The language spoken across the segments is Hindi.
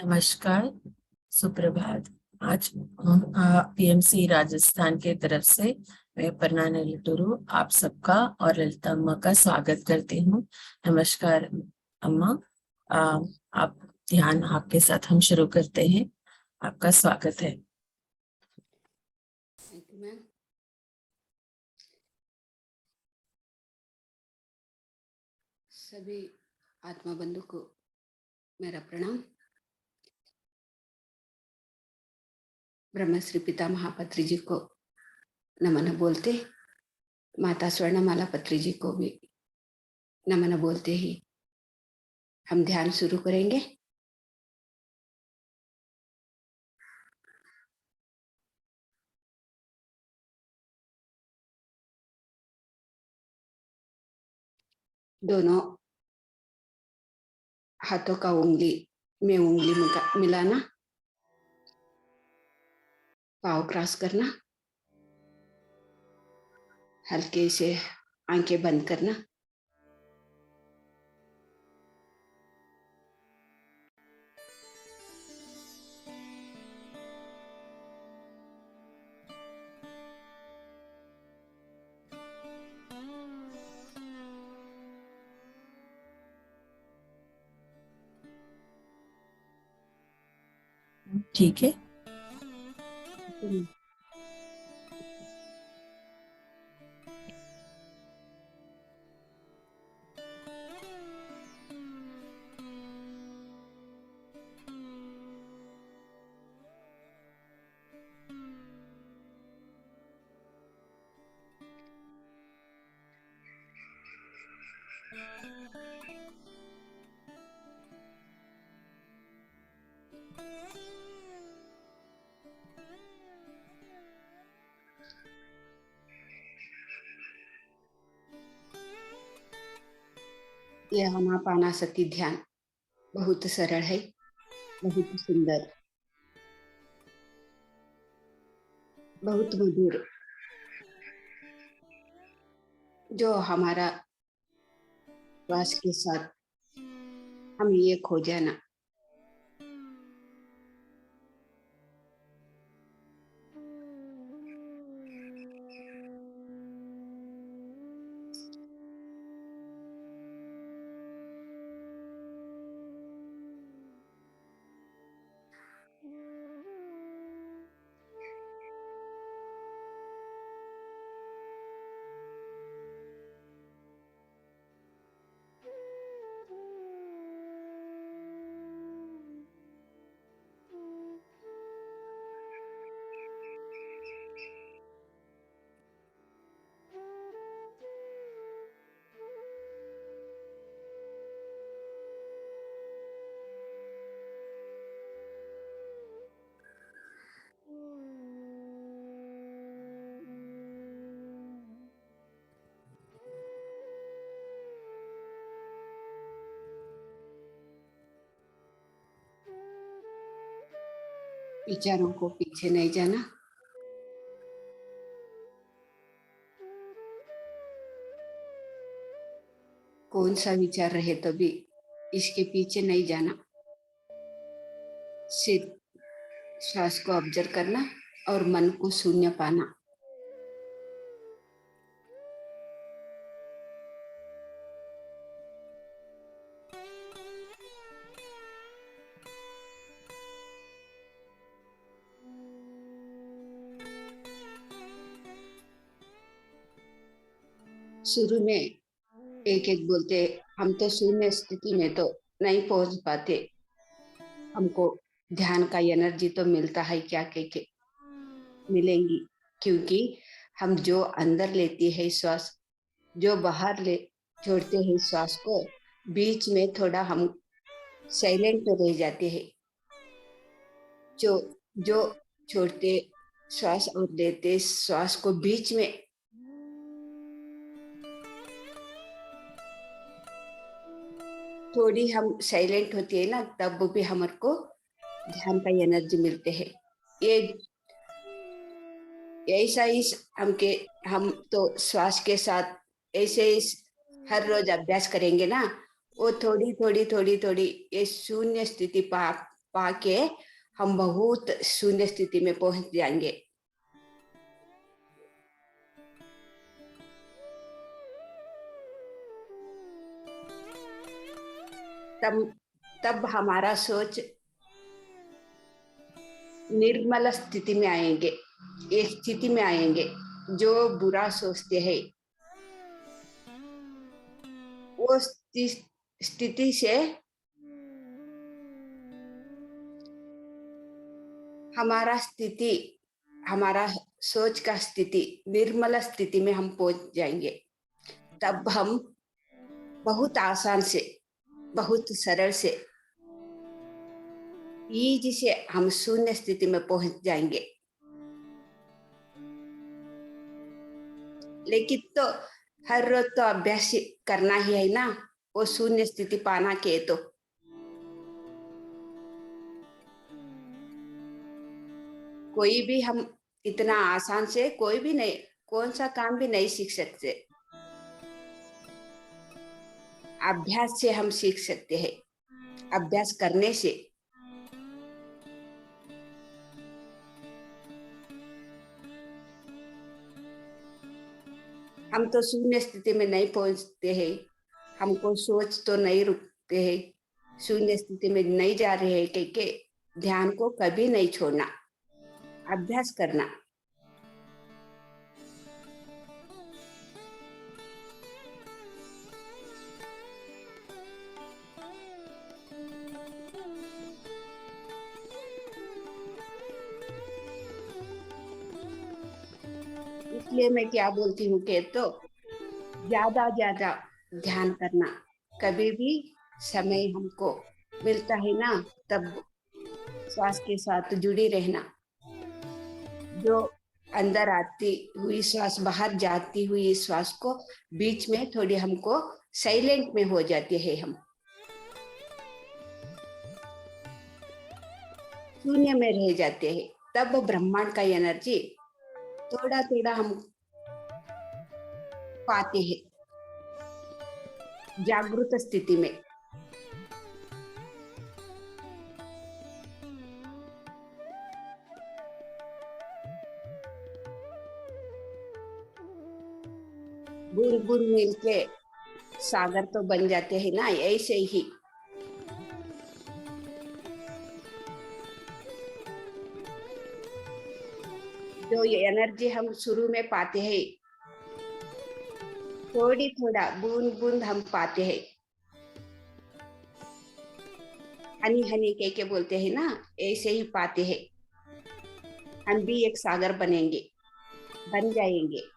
नमस्कार, सुप्रभात। आज पीएमसी राजस्थान के तरफ से मैं अपर्णा नेल्टूरू आप सबका और ललिता अम्मा का स्वागत करती हूँ। नमस्कार अम्मा। आप ध्यान आपके साथ हम शुरू करते हैं। आपका स्वागत है। Thank you ma'am. सभी आत्मा बंधु को मेरा प्रणाम। ब्रह्मश्री पिता महापत्री जी को नमन बोलते, माता स्वर्णमाला पत्री जी को भी नमन बोलते ही हम ध्यान शुरू करेंगे। दोनों हाथों का उंगली में उंगली मिलाना, पाँव क्रॉस करना, हल्के से आंखें बंद करना। ठीक है। यह आनापानासती ध्यान बहुत सरल है, बहुत सुंदर, बहुत मधुर, जो हमारा श्वास के साथ हम ये खो जाना। विचारों को पीछे नहीं जाना। कौन सा विचार रहे तो भी इसके पीछे नहीं जाना। सिर्फ श्वास को ऑब्जर्व करना और मन को शून्य पाना। शुरू में एक एक बोलते, हम तो शून्य स्थिति में तो नहीं पहुंच पाते, हमको ध्यान का एनर्जी तो मिलता है क्या के मिलेंगी, क्योंकि हम जो अंदर लेती है श्वास, जो बाहर ले छोड़ते हैं श्वास को, बीच में थोड़ा हम साइलेंट रह जाते हैं। जो जो छोड़ते श्वास और लेते श्वास को बीच में थोड़ी हम साइलेंट होती है ना, तब भी हमारे को ध्यान का एनर्जी मिलते हैं। ये ऐसा ही हम तो श्वास के साथ ऐसे ही हर रोज अभ्यास करेंगे ना, वो थोड़ी थोड़ी थोड़ी थोड़ी ये शून्य स्थिति पाके हम बहुत शून्य स्थिति में पहुंच जाएंगे। तब तब हमारा सोच निर्मल स्थिति में आएंगे, एक स्थिति में आएंगे। जो बुरा सोचते हैं वो स्थिति से हमारा सोच का स्थिति निर्मल स्थिति में हम पहुंच जाएंगे। तब हम बहुत आसान से, बहुत सरल से, इजी से हम शून्य स्थिति में पहुंच जाएंगे। लेकिन तो हर रोज तो अभ्यास करना ही है ना, वो शून्य स्थिति पाना के तो कोई भी हम इतना आसान से कोई भी नहीं, कौन सा काम भी नहीं सीख सकते। अभ्यास से हम सीख सकते हैं, अभ्यास करने से। हम तो शून्य स्थिति में नहीं पहुंचते हैं, हमको सोच तो नहीं रुकते हैं, शून्य स्थिति में नहीं जा रहे हैं, क्योंकि ध्यान को कभी नहीं छोड़ना, अभ्यास करना। इसलिए मैं क्या बोलती हूँ कि तो ज्यादा ज्यादा ध्यान करना। कभी भी समय हमको मिलता है ना, तब श्वास के साथ जुड़ी रहना। जो अंदर आती हुई श्वास बाहर जाती हुई श्वास को बीच में थोड़ी हमको साइलेंट में हो जाते हैं, हम शून्य में रह जाते हैं। तब ब्रह्मांड का एनर्जी थोड़ा थोड़ा हम पाते हैं जागृत स्थिति में। बूंद बूंद मिलके सागर तो बन जाते हैं ना, ऐसे ही जो ये एनर्जी हम शुरू में पाते हैं, थोड़ी थोड़ा बूंद बूंद हम पाते हैं। हनी हनी कह के बोलते हैं ना, ऐसे ही पाते हैं। हम भी एक सागर बनेंगे, बन जाएंगे।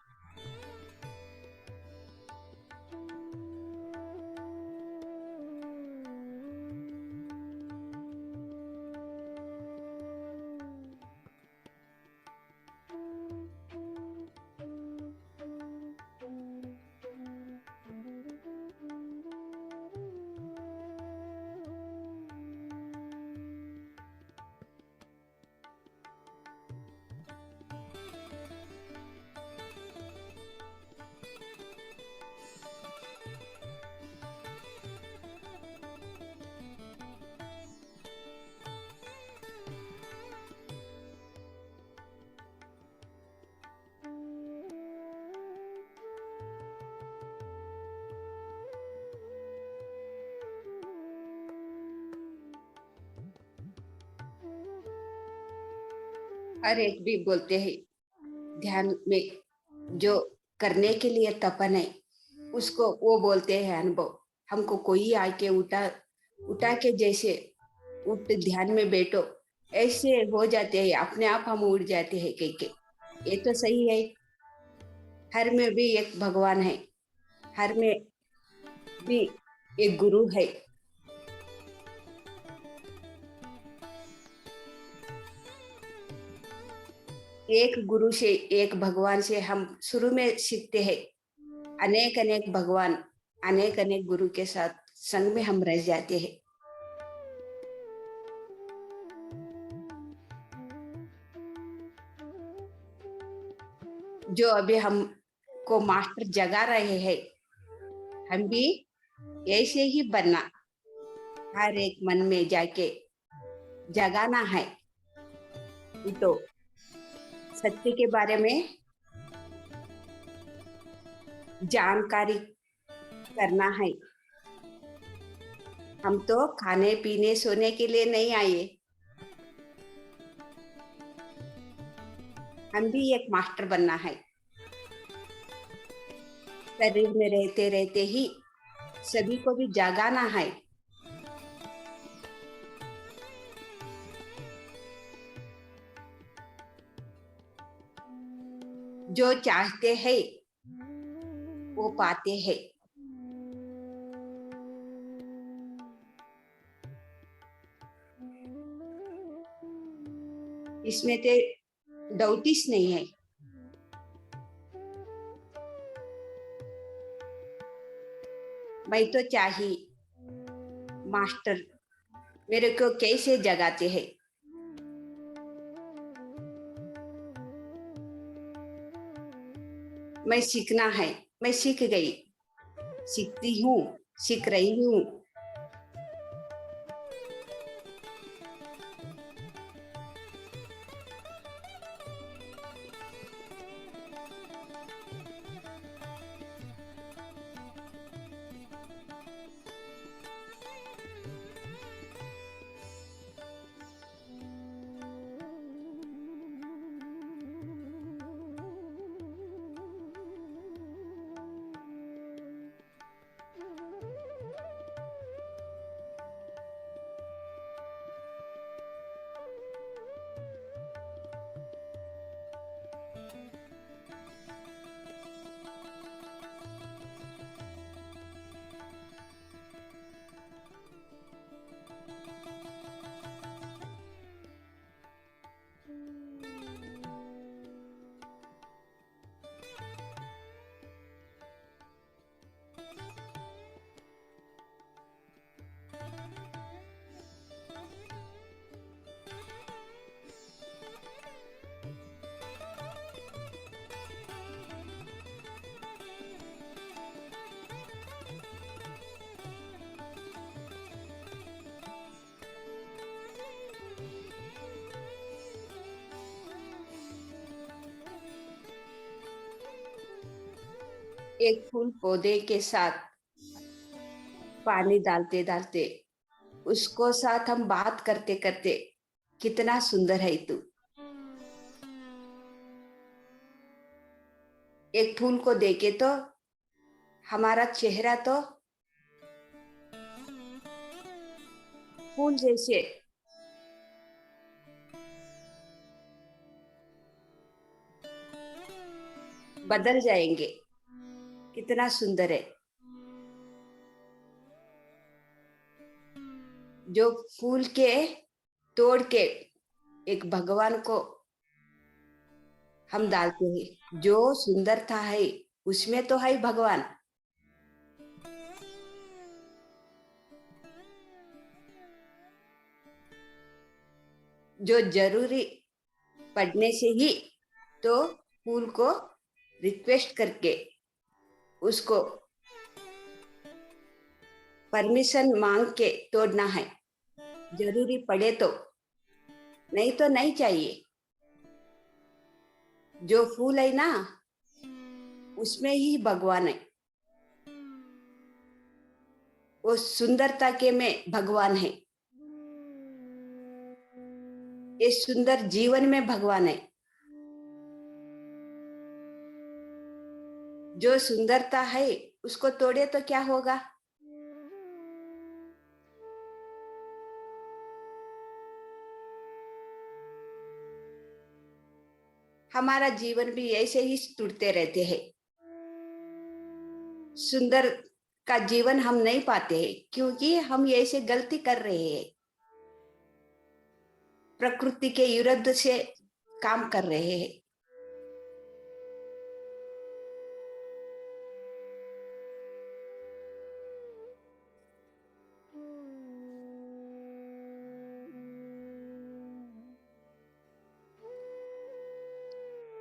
हर एक भी बोलते हैं ध्यान में जो करने के लिए तपन है, उसको वो बोलते हैं अनुभव। हमको कोई आके उठा के जैसे उठ ध्यान में बैठो, ऐसे हो जाते हैं, अपने आप हम उठ जाते हैं। के ये तो सही है। हर में भी एक भगवान है, हर में भी एक गुरु है। एक गुरु से, एक भगवान से हम शुरू में सीखते हैं। अनेक अनेक भगवान, अनेक अनेक गुरु के साथ संग में हम रह जाते हैं। जो अभी हमको मास्टर जगा रहे हैं, हम भी ऐसे ही बनना। हर एक मन में जाके जगाना है, तो सत्य के बारे में जानकारी करना है। हम तो खाने पीने सोने के लिए नहीं आए, हम भी एक मास्टर बनना है। शरीर में रहते रहते ही सभी को भी जगाना है। जो चाहते हैं वो पाते हैं। इसमें तो डाउटिस नहीं है। मैं तो चाही मास्टर मेरे को कैसे जगाते हैं। मैं सीखना है, मैं सीख गई, सीखती हूँ, सीख रही हूँ। एक फूल पौधे के साथ पानी डालते डालते उसको साथ हम बात करते करते, कितना सुंदर है तू। एक फूल को देखे तो हमारा चेहरा तो फूल जैसे बदल जाएंगे। कितना सुंदर है। जो फूल के तोड़ के एक भगवान को हम डालते हैं, जो सुंदरता है उसमें तो है भगवान। जो जरूरी पढ़ने से ही तो फूल को रिक्वेस्ट करके उसको परमिशन मांग के तोड़ना है। जरूरी पड़े तो, नहीं तो नहीं चाहिए। जो फूल है ना उसमें ही भगवान है। वो सुंदरता के में भगवान है। ये सुंदर जीवन में भगवान है। जो सुंदरता है उसको तोड़े तो क्या होगा। हमारा जीवन भी ऐसे ही टूटते रहते हैं। सुंदर का जीवन हम नहीं पाते हैं क्योंकि हम ऐसे गलती कर रहे हैं। प्रकृति के विरुद्ध से काम कर रहे हैं।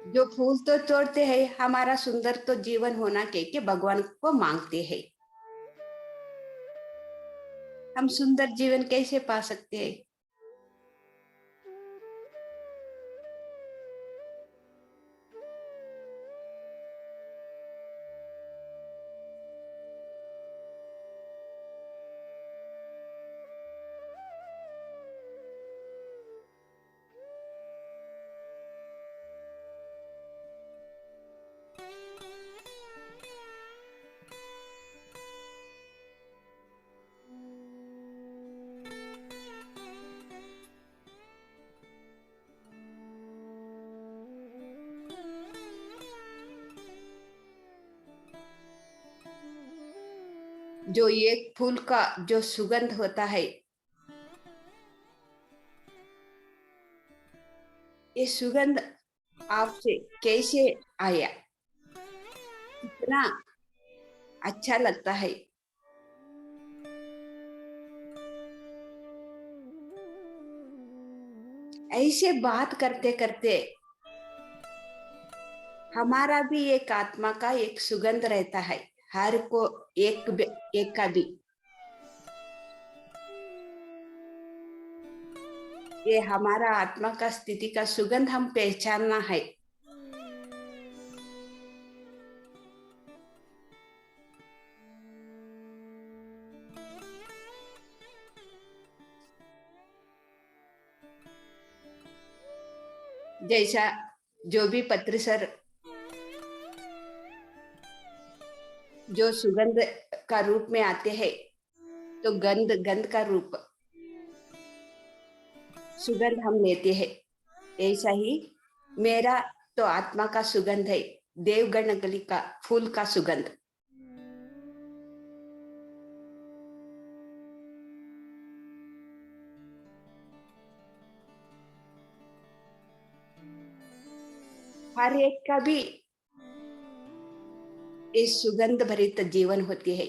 जो फूल तो तोड़ते हैं, हमारा सुंदर तो जीवन होना के भगवान को मांगते हैं। हम सुंदर जीवन कैसे पा सकते हैं। जो एक फूल का जो सुगंध होता है, ये सुगंध आपसे कैसे आया, इतना अच्छा लगता है। ऐसे बात करते करते हमारा भी एक आत्मा का एक सुगंध रहता है, हर को एक का भी। ये हमारा आत्मा का स्थिति का सुगंध हम पहचानना है। जैसा जो भी पत्र सर जो सुगंध का रूप में आते हैं, तो गंध गंध का रूप सुगंध हम लेते हैं। ऐसा ही मेरा तो आत्मा का सुगंध है, देवगण गली का फूल का सुगंध। हर एक का भी इस सुगंध भरित जीवन होती है,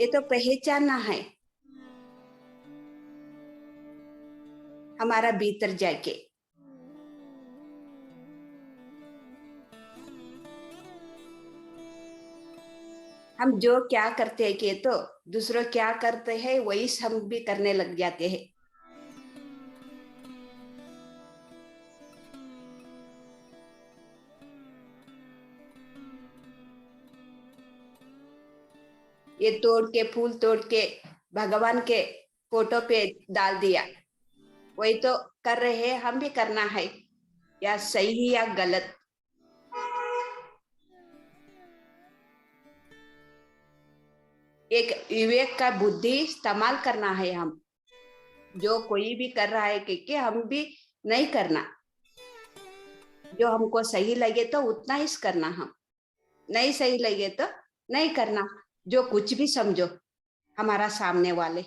ये तो पहचानना है हमारा भीतर जाके। हम जो क्या करते हैं कि तो दूसरों क्या करते हैं वही हम भी करने लग जाते हैं। ये तोड़ के फूल तोड़ के भगवान के फोटो पे डाल दिया, वही तो कर रहे हैं, हम भी करना है, या सही या गलत। एक विवेक का बुद्धि इस्तेमाल करना है हम, जो कोई भी कर रहा है कि हम भी नहीं करना। जो हमको सही लगे तो उतना ही करना, हम नहीं सही लगे तो नहीं करना, जो कुछ भी समझो हमारा सामने वाले।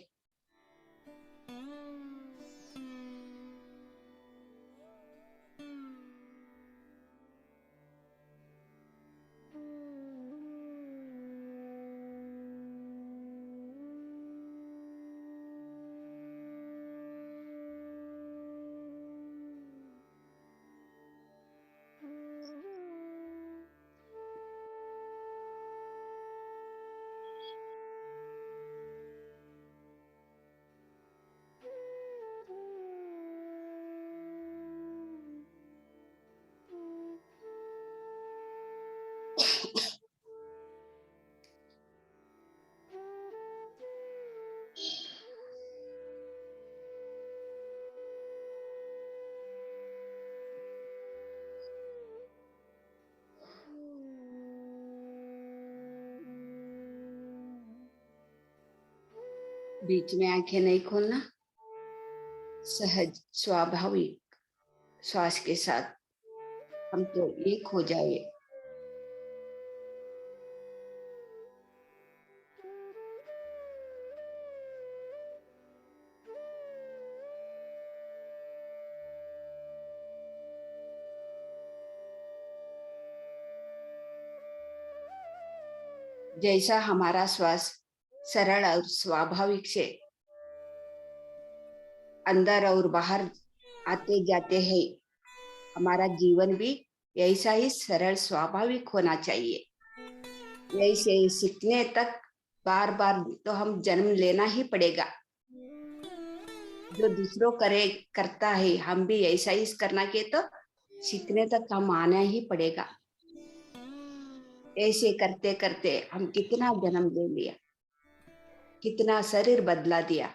बीच में आंखें नहीं खोलना, सहज स्वाभाविक श्वास के साथ हम तो एक हो जाए। जैसा हमारा श्वास सरल और स्वाभाविक से अंदर और बाहर आते जाते हैं, हमारा जीवन भी ऐसा ही सरल स्वाभाविक होना चाहिए। ऐसे सीखने तक बार बार तो हम जन्म लेना ही पड़ेगा। जो दूसरों करे करता है, हम भी ऐसा ही करना के तो सीखने तक हम आना ही पड़ेगा। ऐसे करते करते हम कितना जन्म ले लिया, कितना शरीर बदला दिया।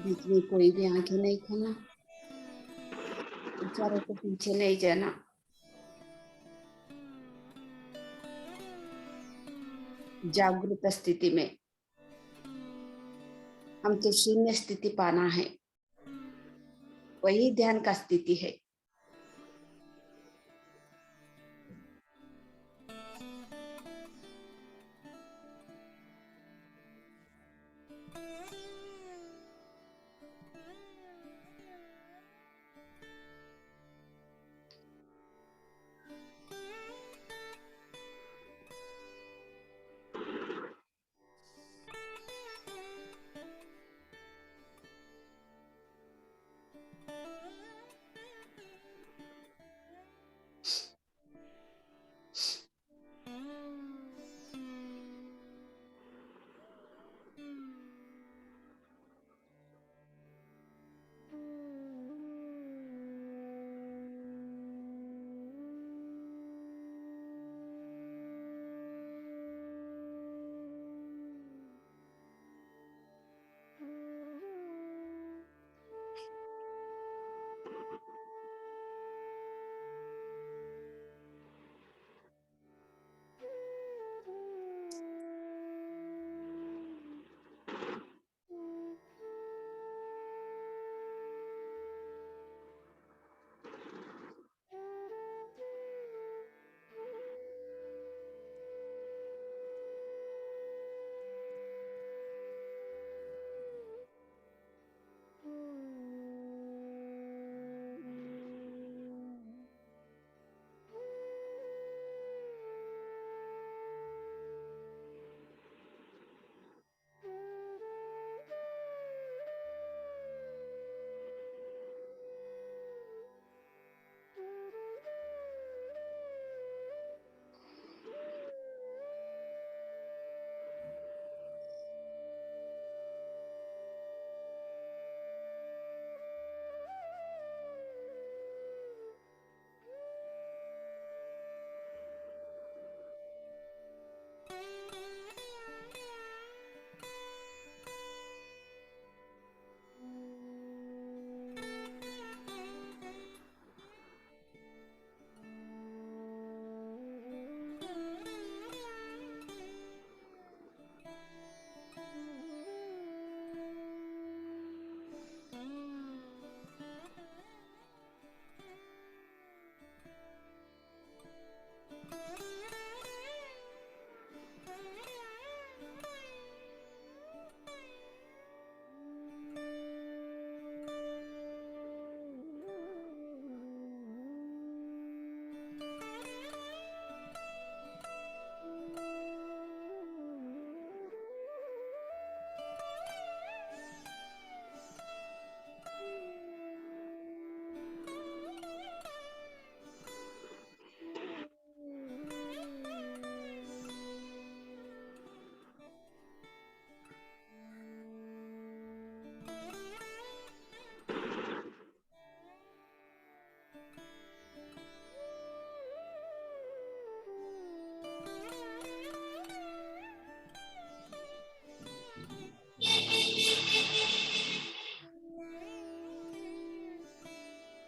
बीच में कोई भी आंखें नहीं खोलना, विचारों को पीछे नहीं जाना। जागृत स्थिति में हमको शून्य स्थिति पाना है, वही ध्यान का स्थिति है।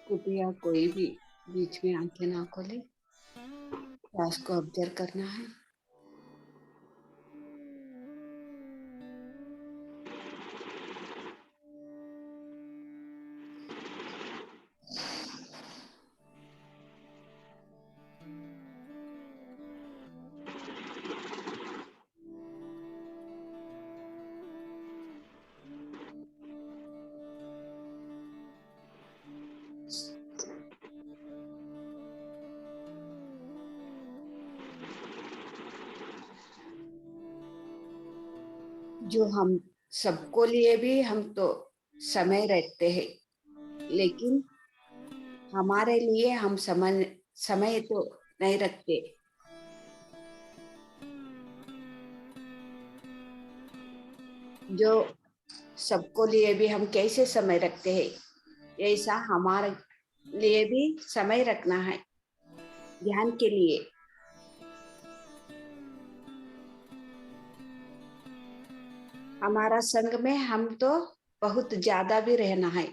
कृपया कोई भी बीच में आंखें ना खोले, श्वास को ऑब्जर्व करना है। जो हम सबको लिए भी हम तो समय रखते हैं, लेकिन हमारे लिए हम समय तो नहीं रखते। जो सबको लिए भी हम कैसे समय रखते हैं, ऐसा हमारे लिए भी समय रखना है ध्यान के लिए। हमारा संग में हम तो बहुत ज्यादा भी रहना है।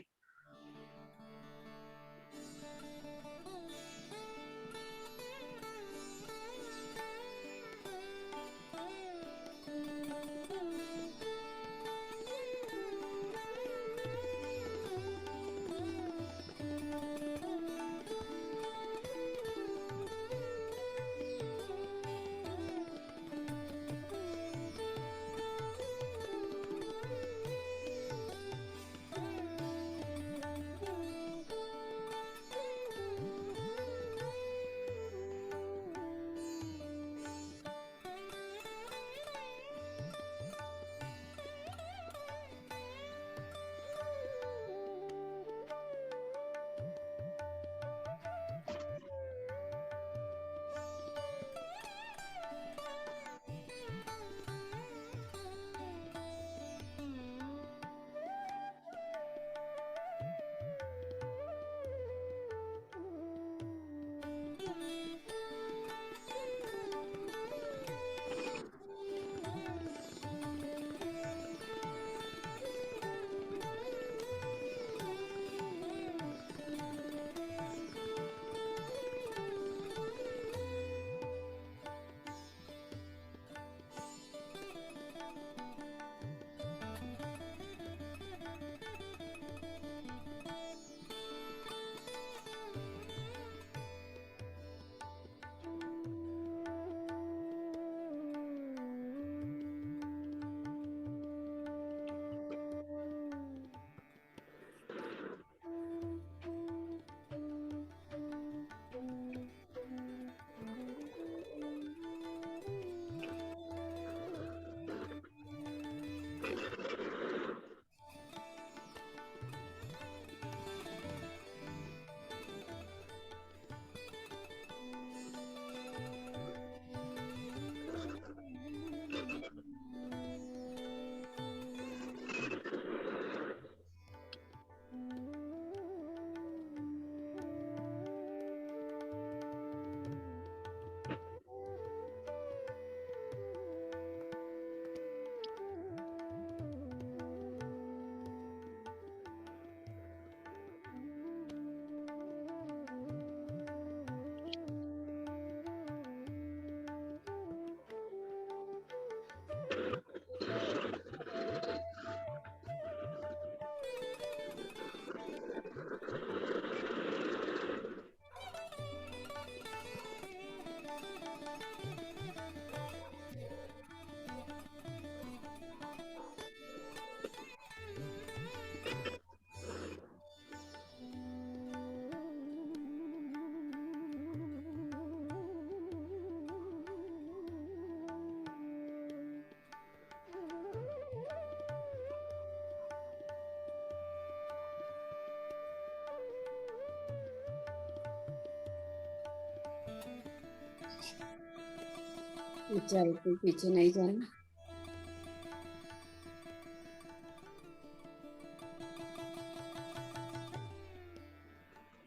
विचारों के पीछे नहीं जाना।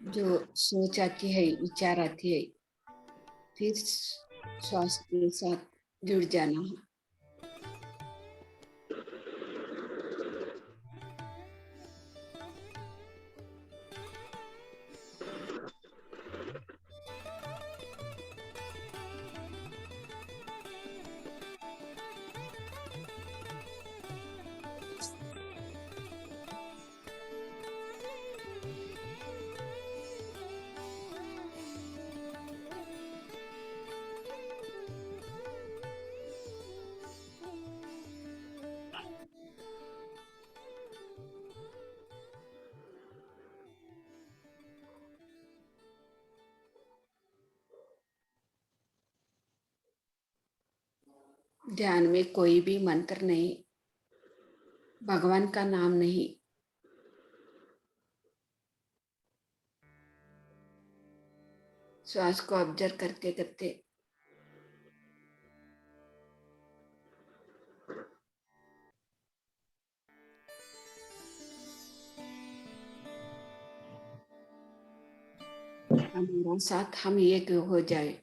जो सोच आती है, विचार आती है, फिर श्वास के साथ जुड़ जाना है। ध्यान में कोई भी मंत्र नहीं, भगवान का नाम नहीं, श्वास को ऑब्जर्व करते करते हमारा साथ हम एक हो जाए।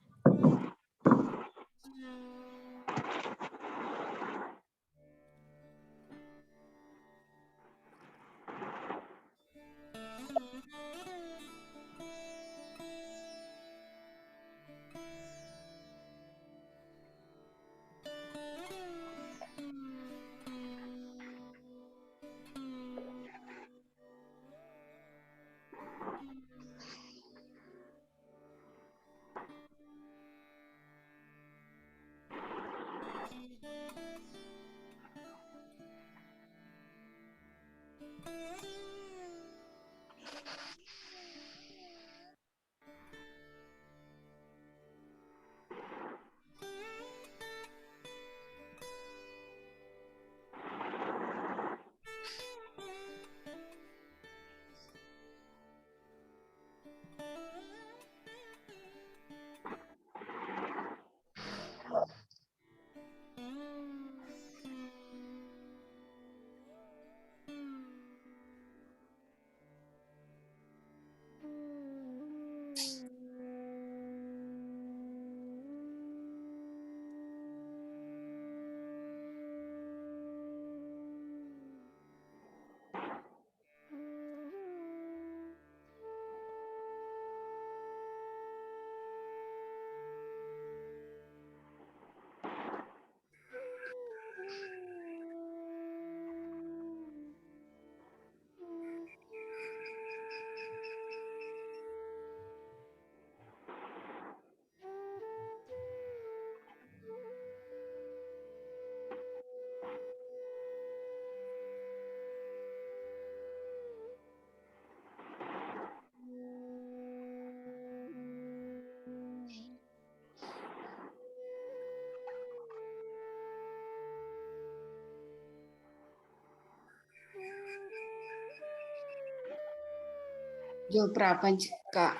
जो प्रपंच का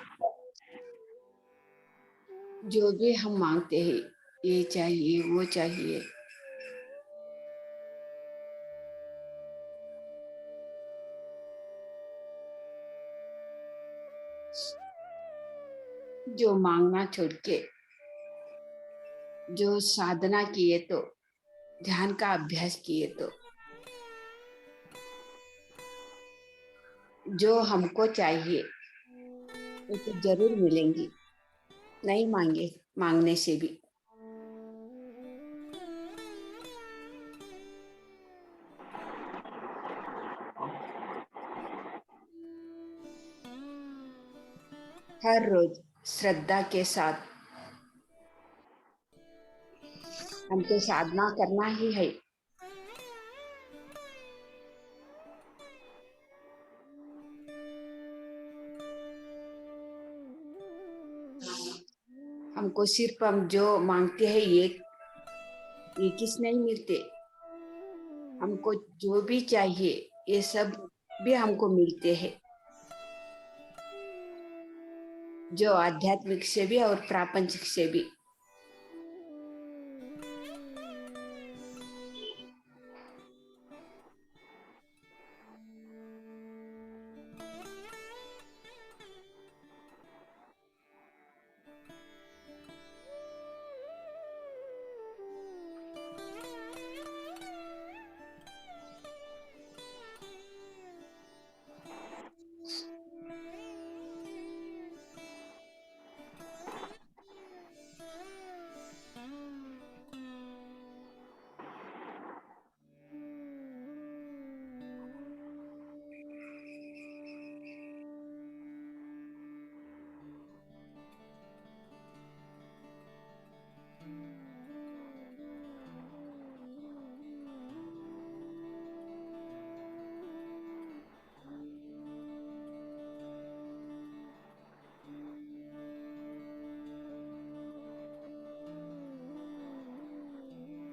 जो भी हम मांगते हैं, ये चाहिए वो चाहिए, जो मांगना छोड़ के जो साधना किए तो, ध्यान का अभ्यास किए तो जो हमको चाहिए वो तो जरूर मिलेंगी, नहीं मांगे मांगने से भी। हर रोज श्रद्धा के साथ हमको साधना करना ही है। हमको सिर्फ हम जो मांगते हैं ये किस नहीं मिलते, हमको जो भी चाहिए ये सब भी हमको मिलते हैं, जो आध्यात्मिक से भी और प्रापंचिक से भी।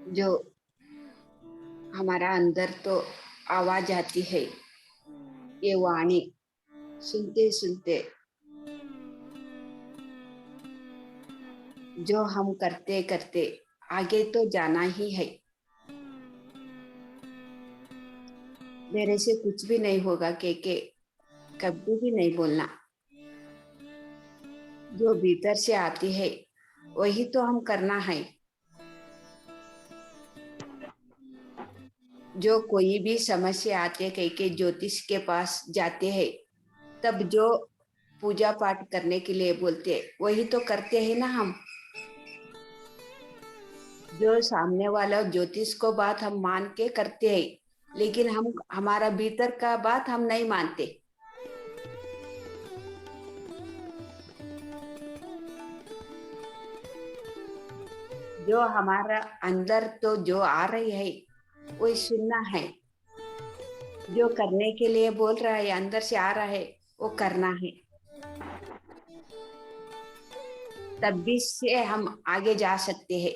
जो हमारा अंदर तो आवाज आती है, ये वाणी सुनते सुनते जो हम करते करते आगे तो जाना ही है, मेरे से कुछ भी नहीं होगा के कभी भी नहीं बोलना। जो भीतर से आती है वही तो हम करना है। जो कोई भी समस्या आते कह के ज्योतिष के पास जाते हैं, तब जो पूजा पाठ करने के लिए बोलते वही तो करते हैं ना हम। जो सामने वाला ज्योतिष को बात हम मान के करते हैं, लेकिन हम हमारा भीतर का बात हम नहीं मानते। जो हमारा अंदर तो जो आ रही है वही सुनना है, जो करने के लिए बोल रहा है अंदर से आ रहा है वो करना है, तब भी से हम आगे जा सकते हैं।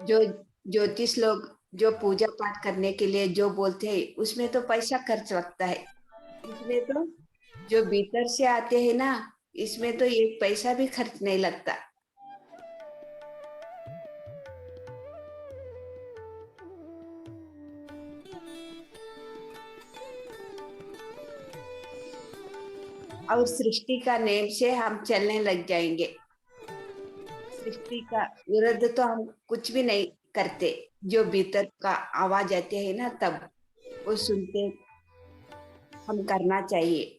जो ज्योतिष लोग जो पूजा पाठ करने के लिए जो बोलते हैं उसमें तो पैसा खर्च लगता है, इसमें तो जो भीतर से आते हैं ना, इसमें तो एक पैसा भी खर्च नहीं लगता। और सृष्टि का नेम से हम चलने लग जाएंगे, सृष्टि का विरुद्ध तो हम कुछ भी नहीं करते। जो भीतर का आवाज आते है ना, तब वो सुनते हम करना चाहिए।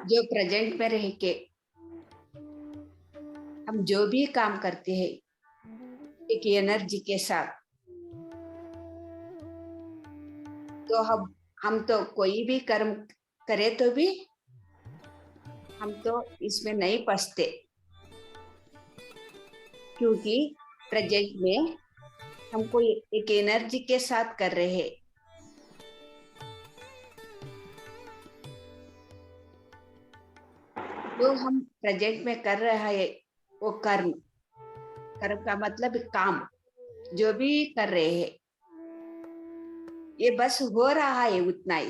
जो प्रेजेंट में रह के हम जो भी काम करते हैं एक एनर्जी के साथ, तो हम तो कोई भी कर्म करे तो भी हम तो इसमें नहीं फंसते, क्योंकि प्रेजेंट में हमको एक एनर्जी के साथ कर रहे हैं। जो हम प्रेजेंट में कर रहे हैं वो कर्म, कर्म का मतलब काम, जो भी कर रहे हैं ये बस हो रहा है उतना ही।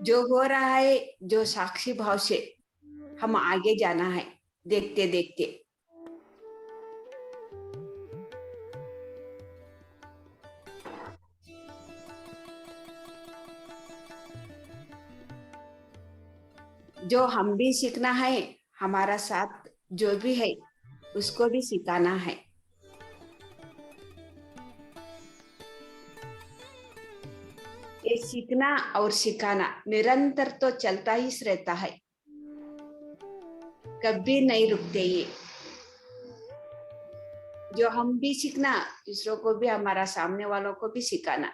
जो हो रहा है, जो साक्षी भाव से हम आगे जाना है, देखते देखते। जो हम भी सीखना है, हमारा साथ जो भी है उसको भी सिखाना है। ये सीखना और सिखाना निरंतर तो चलता ही रहता है, कभी नहीं रुकते ये। जो हम भी सीखना, दूसरों को भी, हमारा सामने वालों को भी सिखाना।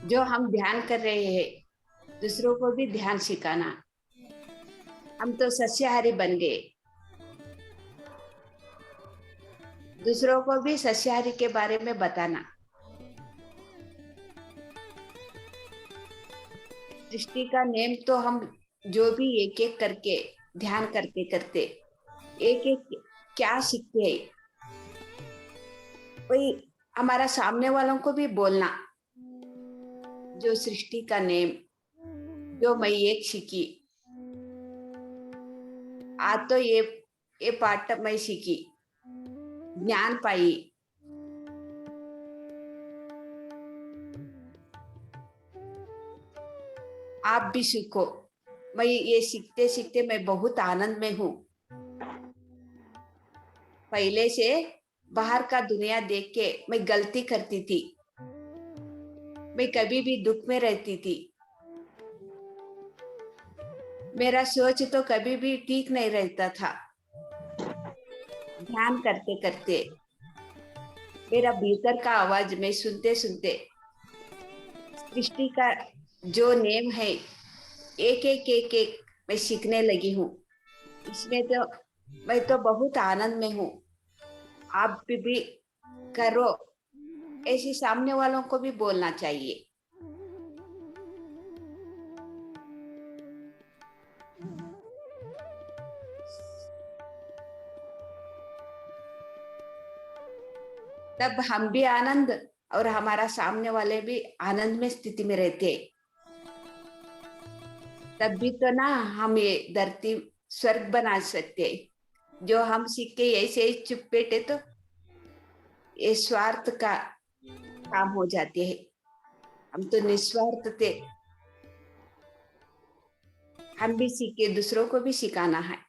जो हम ध्यान कर रहे हैं, दूसरों को भी ध्यान सिखाना। हम तो सस्याहारी बन गए, दूसरों को भी सस्याहारी के बारे में बताना। सृष्टि का नेम तो हम जो भी एक एक करके ध्यान करते करते एक एक क्या सीखते हैं, वही हमारा सामने वालों को भी बोलना। जो सृष्टि का नेम, जो मैं एक सीखी, आज तो ये पाठ मैं सीखी, ज्ञान पाई। आप भी सीखो। मैं ये सीखते सीखते मैं बहुत आनंद में हूँ। पहले से बाहर का दुनिया देख के मैं गलती करती थी, मैं कभी भी दुख में रहती थी, मेरा सोच तो कभी भी ठीक नहीं रहता था। ध्यान करते करते मेरा भीतर का आवाज मैं सुनते सुनते सृष्टि का जो नेम है एक एक एक एक मैं सीखने लगी हूँ। इसमें तो मैं तो बहुत आनंद में हूँ। आप भी करो, ऐसे सामने वालों को भी बोलना चाहिए। तब हम भी आनंद और हमारा सामने वाले भी आनंद में स्थिति में रहते हैं। तब भी तो ना हम ये धरती स्वर्ग बना सकते हैं। जो हम सीख के ऐसे ही चुप बैठे तो ये स्वार्थ का काम हो जाते हैं। हम तो निस्वार्थ थे। हम भी सीखे, दूसरों को भी सिखाना है।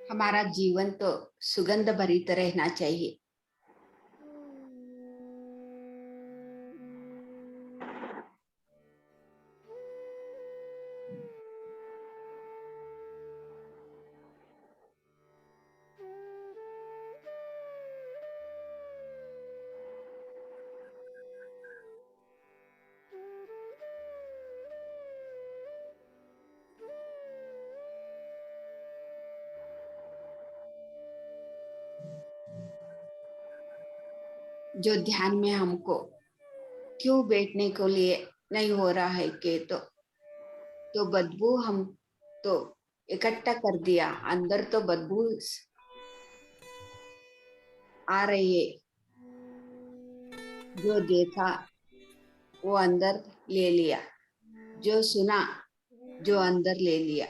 हमारा जीवन तो सुगंध भरित रहना चाहिए। जो ध्यान में हमको क्यों बैठने को लिए नहीं हो रहा है कि तो बदबू हम तो इकट्ठा कर दिया, अंदर तो बदबू आ रही है। जो देखा वो अंदर ले लिया, जो सुना जो अंदर ले लिया।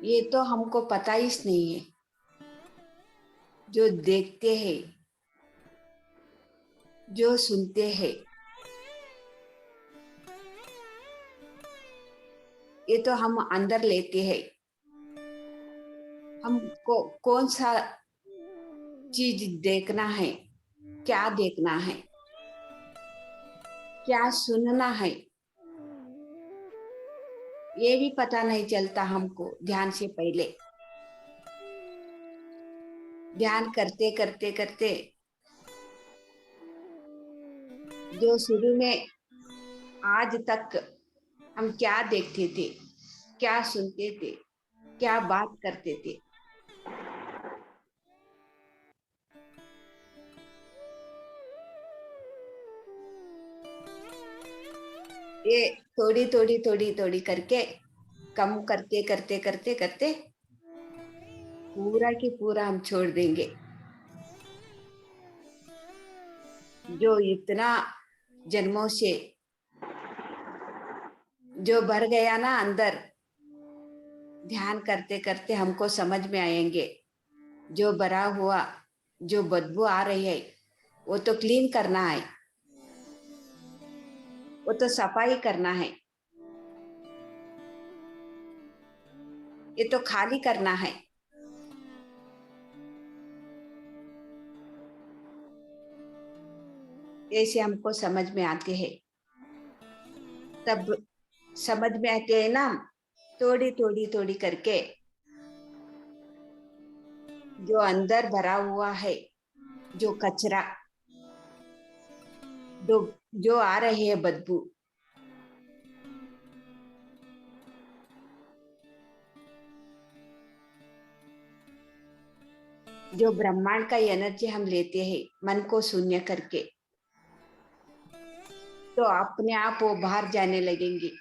ये तो हमको पता ही नहीं है। जो देखते हैं, जो सुनते हैं, ये तो हम अंदर लेते हैं। हमको कौन सा चीज देखना है, क्या देखना है, क्या सुनना है, ये भी पता नहीं चलता हमको ध्यान से पहले। ध्यान करते करते करते जो शुरू में आज तक हम क्या देखते थे, क्या सुनते थे, क्या बात करते थे, ये थोड़ी थोड़ी थोड़ी थोड़ी करके कम करते करते करते करते पूरा की पूरा हम छोड़ देंगे। जो इतना जन्मों से जो भर गया ना अंदर, ध्यान करते करते हमको समझ में आएंगे। जो भरा हुआ, जो बदबू आ रही है, वो तो क्लीन करना है, वो तो सफाई करना है, ये तो खाली करना है। ऐसे हमको समझ में आते हैं। तब समझ में आते हैं ना, थोड़ी थोड़ी थोड़ी करके जो अंदर भरा हुआ है, जो कचरा, जो जो आ रही है बदबू, जो ब्रह्मांड का एनर्जी हम लेते हैं मन को शून्य करके, तो अपने आप वो बाहर जाने लगेंगी।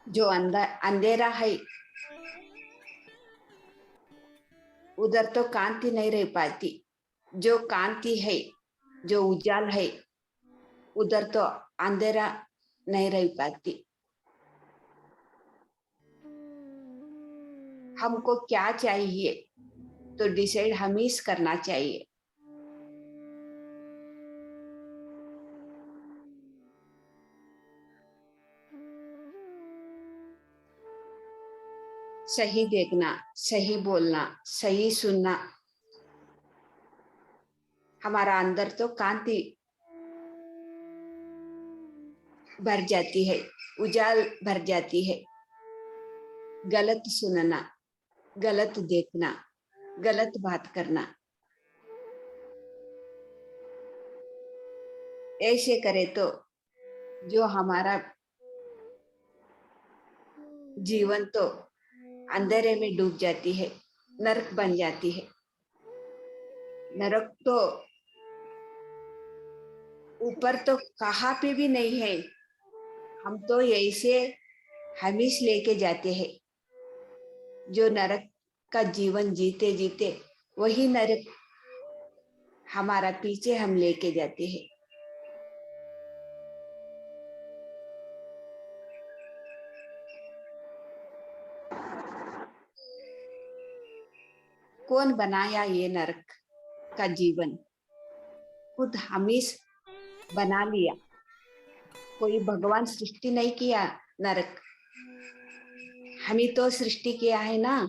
जो अंदर अंधेरा है, उधर तो कांति नहीं रह पाती। जो कांति है, जो उजाल है, उधर तो अंधेरा नहीं रह पाती। हमको क्या चाहिए तो डिसाइड हम ही करना चाहिए। सही देखना, सही बोलना, सही सुनना, हमारा अंदर तो कांति भर जाती है, उजाल भर जाती है। गलत सुनना, गलत देखना, गलत बात करना, ऐसे करे तो जो हमारा जीवन तो अंधेरे में डूब जाती है, नरक बन जाती है। नरक तो ऊपर तो कहाँ पे भी नहीं है, हम तो ऐसे हमेश लेके जाते हैं। जो नरक का जीवन जीते जीते वही नरक हमारा पीछे हम लेके जाते हैं। कौन बनाया ये नरक का जीवन? खुद हम ही बना लिया। कोई भगवान सृष्टि नहीं किया नरक, हम ही तो सृष्टि किया है ना।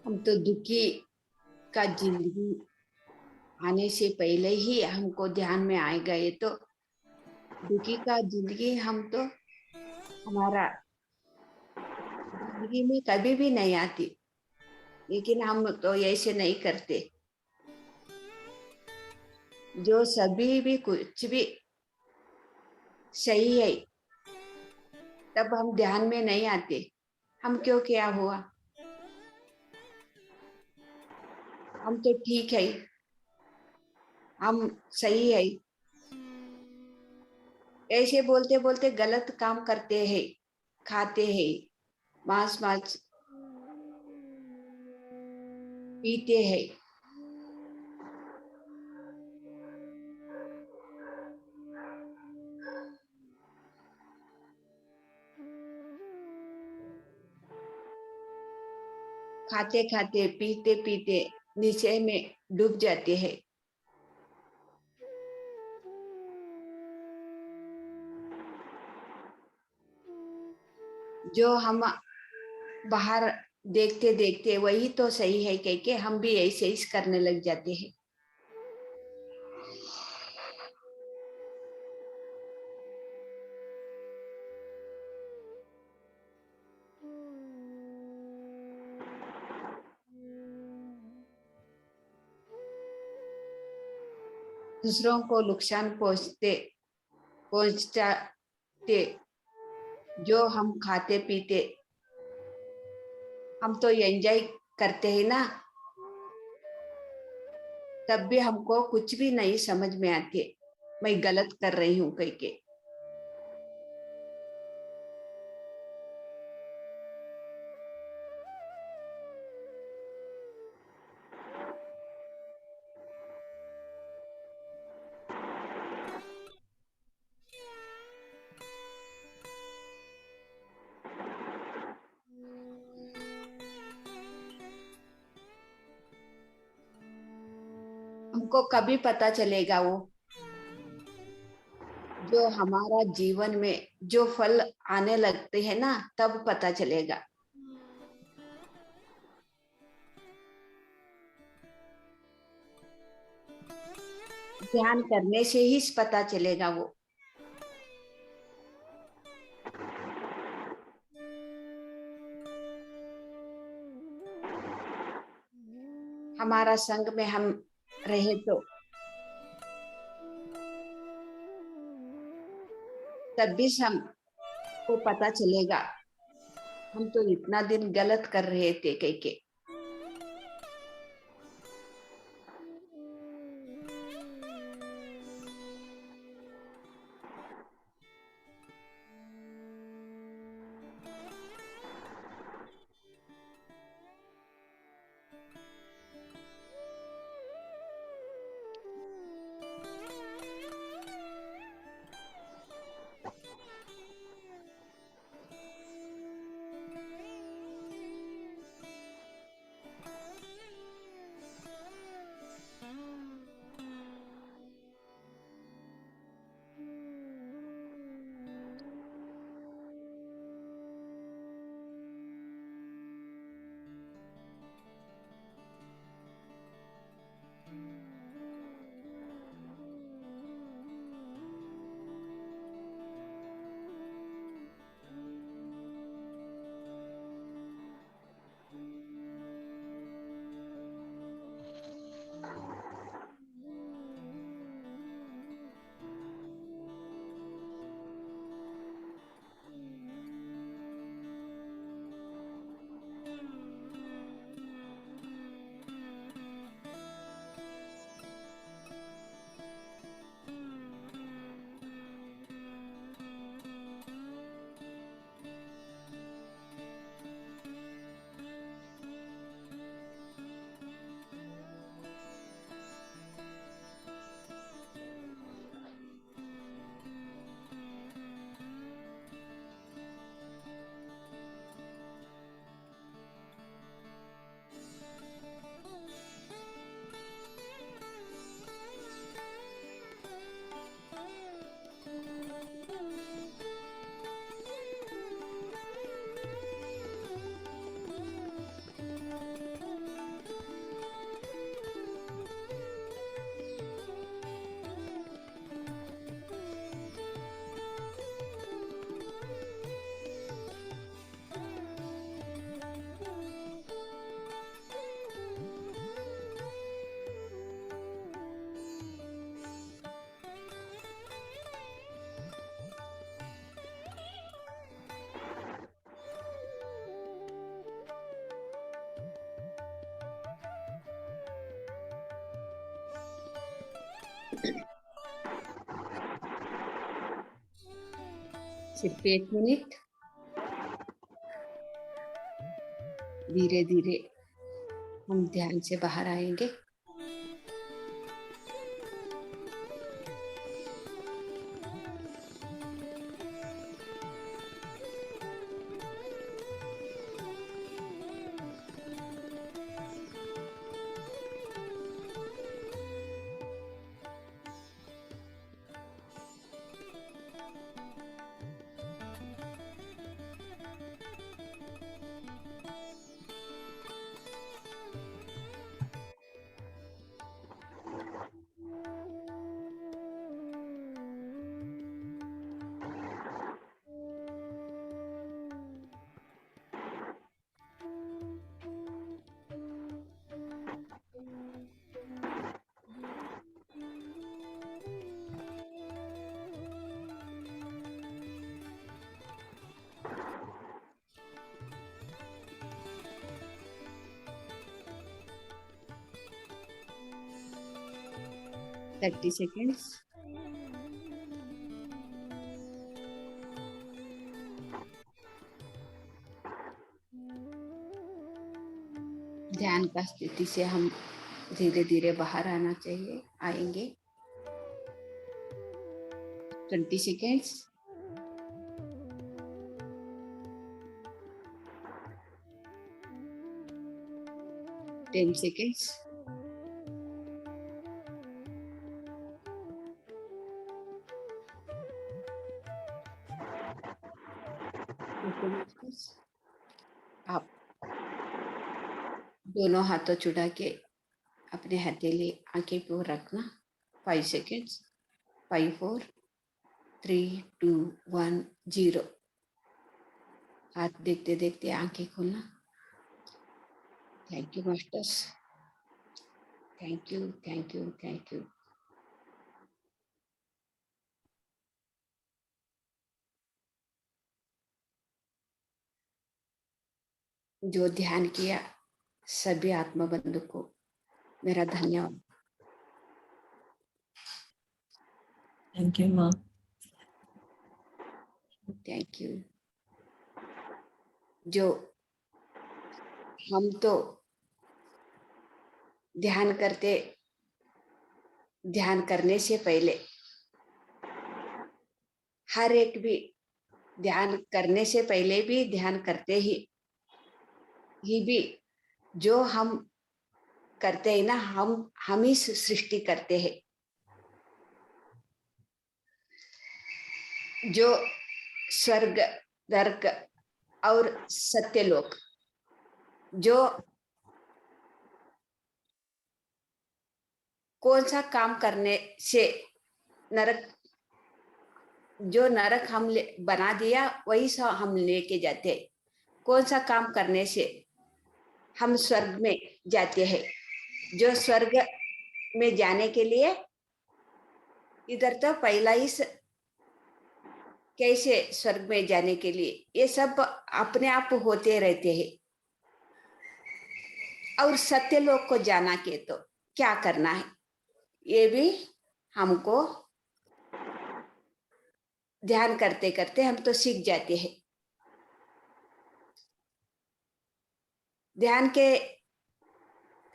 हम तो दुखी का जिंदगी आने से पहले ही हमको ध्यान में आ गए तो दुखी का जिंदगी हम तो हमारा जिंदगी में कभी भी नहीं आती, लेकिन हम तो ऐसे नहीं करते। जो सभी भी कुछ भी सही है तब हम ध्यान में नहीं आते। हम क्यों, क्या हुआ, हम तो ठीक है, हम सही है, ऐसे बोलते बोलते गलत काम करते हैं, खाते हैं, मांस मांस पीते हैं। खाते खाते पीते पीते नीचे में डूब जाते हैं। जो हम बाहर देखते देखते वही तो सही है कह के हम भी ऐसे ही करने लग जाते हैं। दूसरों को नुकसान पहुंचाते जो हम खाते पीते, हम तो एंजॉय करते हैं ना, तब भी हमको कुछ भी नहीं समझ में आती मैं गलत कर रही हूँ कह के। हमको कभी पता चलेगा वो जो हमारा जीवन में जो फल आने लगते हैं ना, तब पता चलेगा। ध्यान करने से ही पता चलेगा वो। हमारा संग में हम रहे तो तब भी हमको पता चलेगा हम तो इतना दिन गलत कर रहे थे कह के। सिर्फ 1 मिनट, धीरे धीरे हम ध्यान से बाहर आएंगे। Thirty seconds. ध्यान का स्थिति से हम धीरे धीरे बाहर आना चाहिए, आएंगे। 20 सेकेंड्स। 10 सेकेंड्स। 2 मिनट्स। आप दोनों हाथों छुड़ा के अपने हथेली आंखें पे रखना। 5 seconds. 5 4 3 2 1 0. हाथ देखते देखते आंखें खोलना। Thank you masters, thank you thank you thank you. जो ध्यान किया सभी आत्मा बंधु को मेरा धन्यवाद। थैंक यू माँ। Thank you. जो हम तो ध्यान करने से पहले हर एक भी ध्यान करने से पहले भी ध्यान करते ही भी जो हम करते हैं ना, हम ही सृष्टि करते हैं। जो स्वर्ग, नरक और सत्यलोक, जो कौन सा काम करने से नरक, जो नरक हम बना दिया वही सा हम लेके जाते हैं। कौन सा काम करने से हम स्वर्ग में जाते हैं। जो स्वर्ग में जाने के लिए इधर तो पहला ही कैसे स्वर्ग में जाने के लिए ये सब अपने आप होते रहते हैं। और सत्य लोक को जाना के तो क्या करना है ये भी हमको ध्यान करते करते हम तो सीख जाते हैं। ध्यान के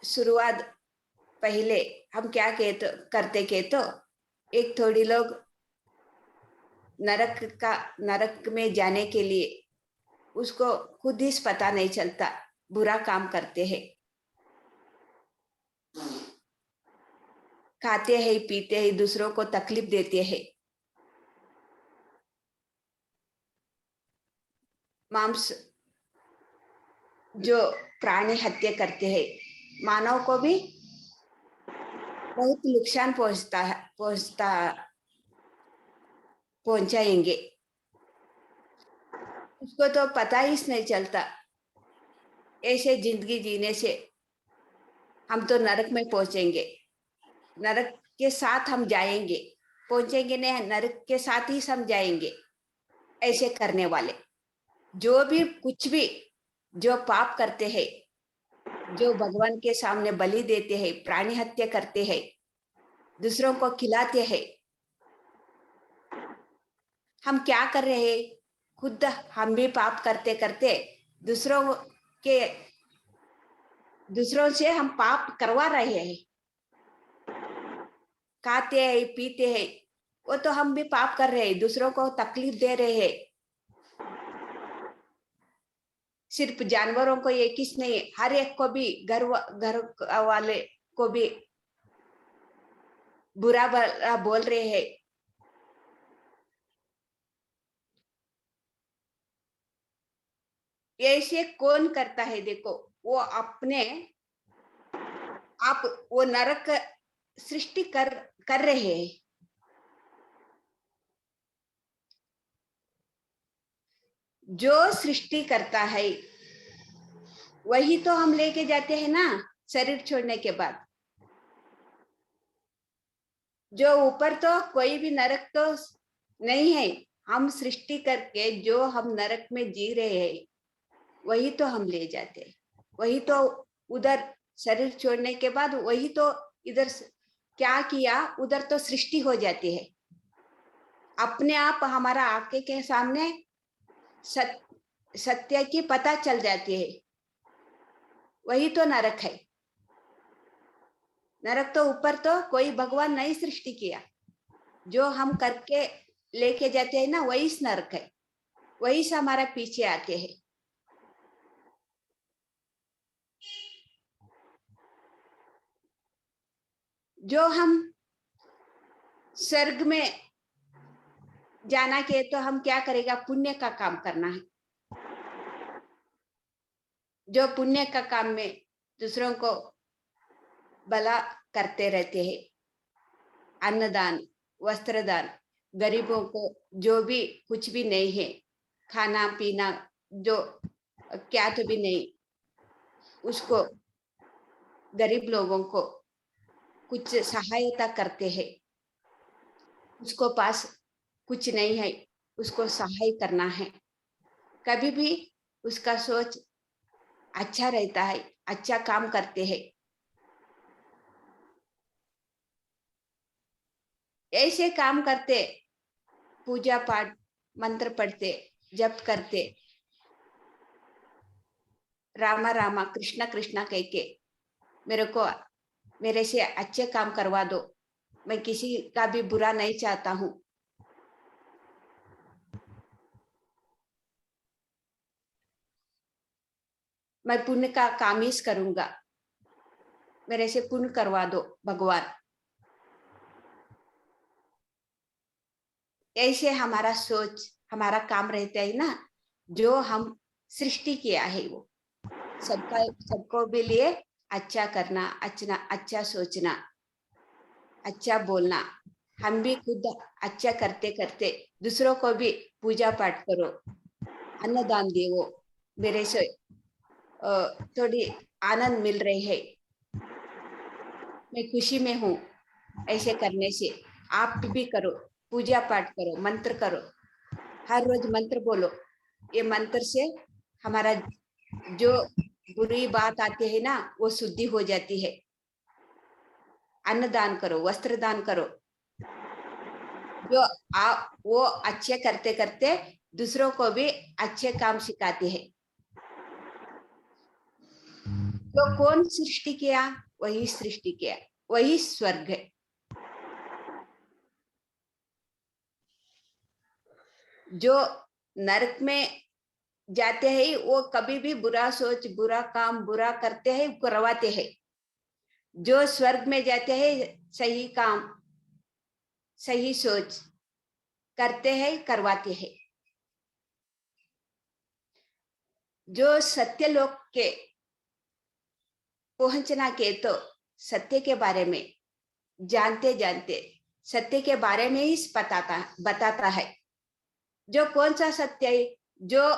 शुरुआत पहले हम क्या करते के तो एक थोड़ी लोग नरक में जाने के लिए उसको खुद ही पता नहीं चलता, बुरा काम करते हैं, खाते हैं पीते हैं, दूसरों को तकलीफ देते हैं, मांस जो प्राणी हत्या करते हैं, मानव को भी बहुत नुकसान पहुंचाएंगे। उसको तो पता ही नहीं चलता। ऐसे जिंदगी जीने से हम तो नरक में पहुंचेंगे, नरक के साथ हम जाएंगे, पहुंचेंगे नहीं, नरक के साथ ही हम जाएंगे। ऐसे करने वाले जो भी कुछ भी जो पाप करते हैं, जो भगवान के सामने बलि देते हैं, प्राणी हत्या करते हैं, दूसरों को खिलाते हैं, हम क्या कर रहे हैं? खुद हम भी पाप करते करते दूसरों से हम पाप करवा रहे हैं। खाते हैं पीते हैं, वो तो हम भी पाप कर रहे हैं, दूसरों को तकलीफ दे रहे हैं। सिर्फ जानवरों को एक ही नहीं, हर एक को भी, घर वाले को भी बुरा बोल रहे हैं। ऐसे कौन करता है? देखो, वो अपने आप वो नरक सृष्टि कर रहे हैं। जो सृष्टि करता है वही तो हम लेके जाते हैं ना शरीर छोड़ने के बाद। जो ऊपर तो कोई भी नरक तो नहीं है, हम सृष्टि करके जो हम नरक में जी रहे हैं वही तो हम ले जाते हैं। वही तो उधर शरीर छोड़ने के बाद वही तो इधर क्या किया, उधर तो सृष्टि हो जाती है अपने आप। हमारा आंखें के सामने सत्य की पता चल जाती है, वही तो नरक है। नरक तो ऊपर तो कोई भगवान नहीं सृष्टि किया, जो हम करके लेके जाते हैं ना वही नरक है, वही से हमारा पीछे आते हैं। जो हम स्वर्ग में जाना के तो हम क्या करेगा? पुण्य का काम करना है। जो पुण्य का काम में दूसरों को भला करते रहते हैं, अन्नदान, वस्त्रदान, गरीबों को जो भी कुछ भी नहीं है, खाना पीना जो क्या तो भी नहीं, उसको गरीब लोगों को कुछ सहायता करते हैं। उसको पास कुछ नहीं है, उसको सहाय करना है। कभी भी उसका सोच अच्छा रहता है, अच्छा काम करते हैं। ऐसे काम करते, पूजा पाठ, मंत्र पढ़ते, जप करते, रामा रामा कृष्णा कृष्णा कह के मेरे को मेरे से अच्छे काम करवा दो, मैं किसी का भी बुरा नहीं चाहता हूँ। मैं पुण्य का काम ही करूंगा, मेरे से पुण्य करवा दो भगवान। ऐसे हमारा सोच, हमारा काम रहता है ना। जो हम सृष्टि किया है वो सबका, सबको भी लिए अच्छा करना, अच्छा सोचना, अच्छा बोलना। हम भी खुद अच्छा करते करते दूसरों को भी पूजा पाठ करो, अन्नदान देवो। मेरे से थोड़ी आनंद मिल रही है, मैं खुशी में हूँ। ऐसे करने से आप भी करो, पूजा पाठ करो, मंत्र करो, हर रोज मंत्र बोलो। ये मंत्र से हमारा जो बुरी बात आती है ना वो शुद्धि हो जाती है। अन्नदान करो, वस्त्र दान करो। जो आप वो अच्छे करते करते दूसरों को भी अच्छे काम सिखाते हैं। तो कौन सृष्टि किया? वही सृष्टि किया, वही स्वर्ग है। जो नरक में जाते हैं वो कभी भी बुरा सोच, बुरा काम, बुरा करते हैं, करवाते हैं। जो स्वर्ग में जाते हैं सही काम, सही सोच करते हैं, करवाते हैं। जो सत्य लोक के पहुंचना के तो सत्य के बारे में जानते जानते सत्य के बारे में ही बताता है। जो कौन सा सत्य है? जो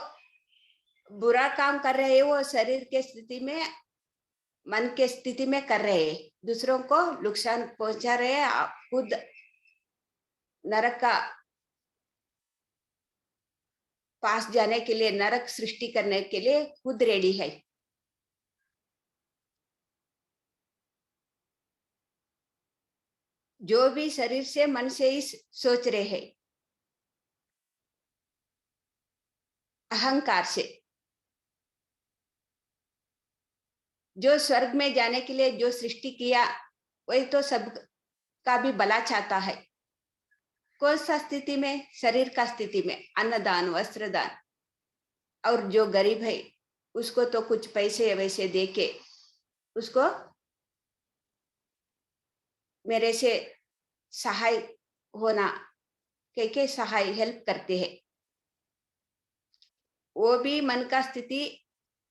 बुरा काम कर रहे हैं वो शरीर के स्थिति में, मन के स्थिति में कर रहे हैं, दूसरों को नुकसान पहुंचा रहे हैं, खुद नरक का पास जाने के लिए, नरक सृष्टि करने के लिए खुद रेडी है। जो भी शरीर से, मन से ही सोच रहे हैं, अहंकार से, जो स्वर्ग में जाने के लिए जो सृष्टि किया वही तो सब का भी भला चाहता है। कौन सा स्थिति में? शरीर का स्थिति में अन्नदान, वस्त्रदान। और जो गरीब है उसको तो कुछ पैसे वैसे दे के उसको मेरे से सहाय होना कह के सहाय हेल्प करते हैं। वो भी मन का स्थिति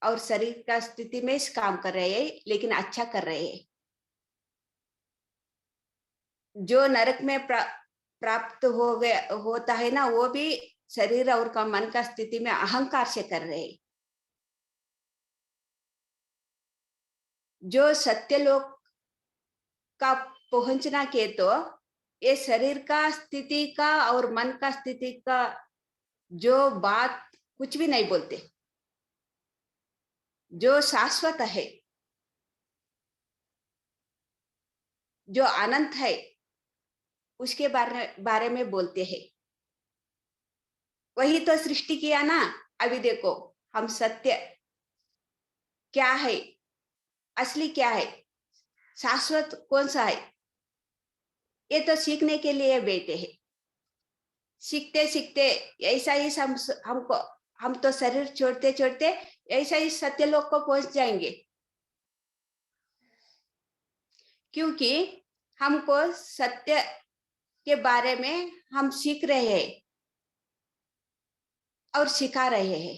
और शरीर का स्थिति में इस काम कर रहे हैं, लेकिन अच्छा कर रहे हैं। जो नरक में प्राप्त हो गया होता है ना वो भी शरीर और का मन का स्थिति में अहंकार से कर रहे हैं। जो सत्य लोक का पहुंचना के तो ये शरीर का स्थिति का और मन का स्थिति का जो बात कुछ भी नहीं बोलते। जो शाश्वत है, जो अनंत है, उसके बारे में बोलते हैं। वही तो सृष्टि किया ना। अभी देखो हम सत्य क्या है, असली क्या है, शाश्वत कौन सा है, ये तो सीखने के लिए बैठे हैं। सीखते सीखते ऐसा ही हमको, हम तो शरीर छोड़ते छोड़ते ऐसा ही सत्य लोक को पहुंच जाएंगे। क्योंकि हमको सत्य के बारे में हम सीख रहे हैं और सिखा रहे हैं।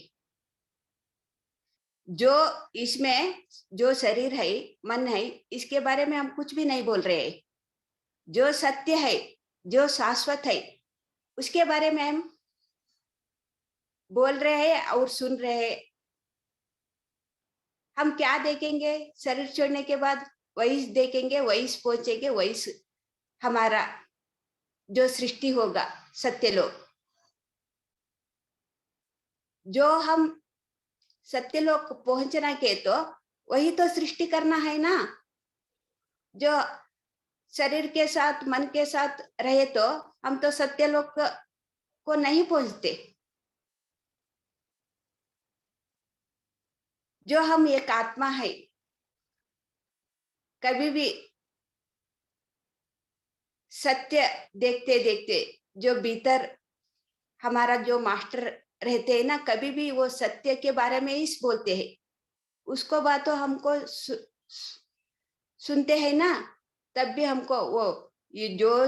जो इसमें जो शरीर है, मन है, इसके बारे में हम कुछ भी नहीं बोल रहे हैं। जो सत्य है, जो शाश्वत है, उसके बारे में हम बोल रहे हैं और सुन रहे हैं। हम क्या देखेंगे शरीर छोड़ने के बाद? वही देखेंगे, वही पहुंचेंगे, वही हमारा जो सृष्टि होगा, सत्यलोक। जो हम सत्यलोक पहुंचना के तो वही तो सृष्टि करना है ना। जो शरीर के साथ, मन के साथ रहे तो हम तो सत्यलोक को नहीं पहुंचते। जो हम एक आत्मा है, कभी भी सत्य देखते देखते जो भीतर हमारा जो मास्टर रहते हैं ना, कभी भी वो सत्य के बारे में ही बोलते हैं। उसको बात तो हमको सुनते हैं ना, तब भी हमको वो ये जो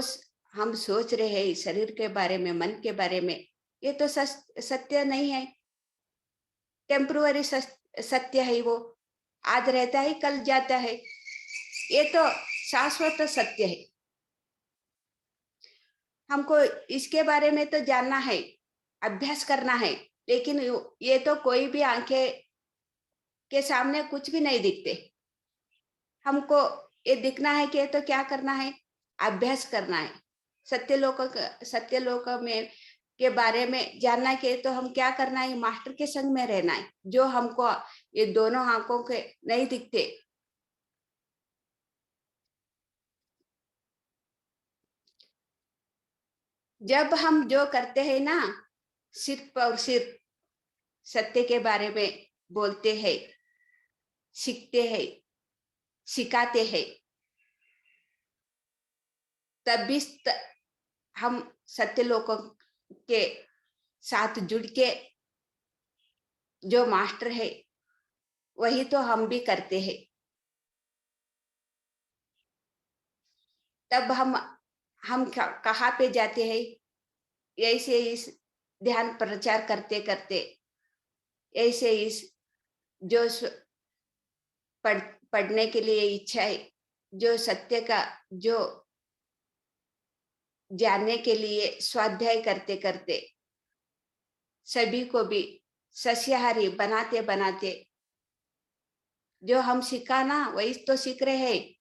हम सोच रहे हैं शरीर के बारे में, मन के बारे में, ये तो सत्य नहीं है। टेम्पररी सत्य है वो। आज रहता है, कल जाता है। ये तो शाश्वत सत्य है। हमको इसके बारे में तो जानना है, अभ्यास करना है। लेकिन ये तो कोई भी आंखें के सामने कुछ भी नहीं दिखते। हमको ये दिखना है कि ये तो क्या करना है? अभ्यास करना है। सत्यलोक में के बारे में जानना के तो हम क्या करना है? मास्टर के संग में रहना है, जो हमको ये दोनों आंखों के नहीं दिखते। जब हम जो करते हैं ना, सिर्फ और सिर्फ सत्य के बारे में बोलते हैं, सीखते हैं, सिखाते हैं, तब भी हम सत्यलोकों के साथ जुड़ के जो मास्टर है वही तो हम भी करते हैं। तब हम कहाँ पे जाते हैं? ऐसे इस ध्यान प्रचार करते करते, ऐसे इस जो पढ़ने के लिए इच्छा है, जो सत्य का जो जानने के लिए स्वाध्याय करते करते, सभी को भी सस्याहारी बनाते बनाते, जो हम सीखा ना वही तो सीख रहे हैं।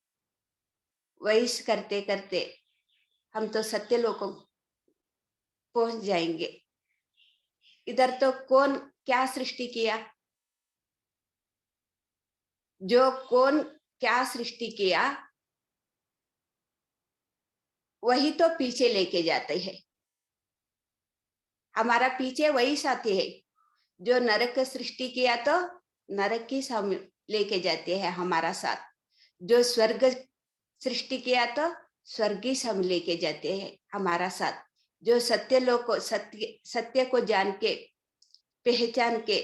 वही करते करते हम तो सत्यलोकों पहुंच जाएंगे। इधर तो कौन क्या सृष्टि किया? जो कौन क्या सृष्टि किया वही तो पीछे लेके जाते हैं। हमारा पीछे वही साथी है। जो नरक सृष्टि किया तो नरक की हम लेके जाते हैं हमारा साथ। जो स्वर्ग सृष्टि किया तो स्वर्गी हम लेके जाते हैं हमारा साथ। जो सत्य को जान के, पहचान के,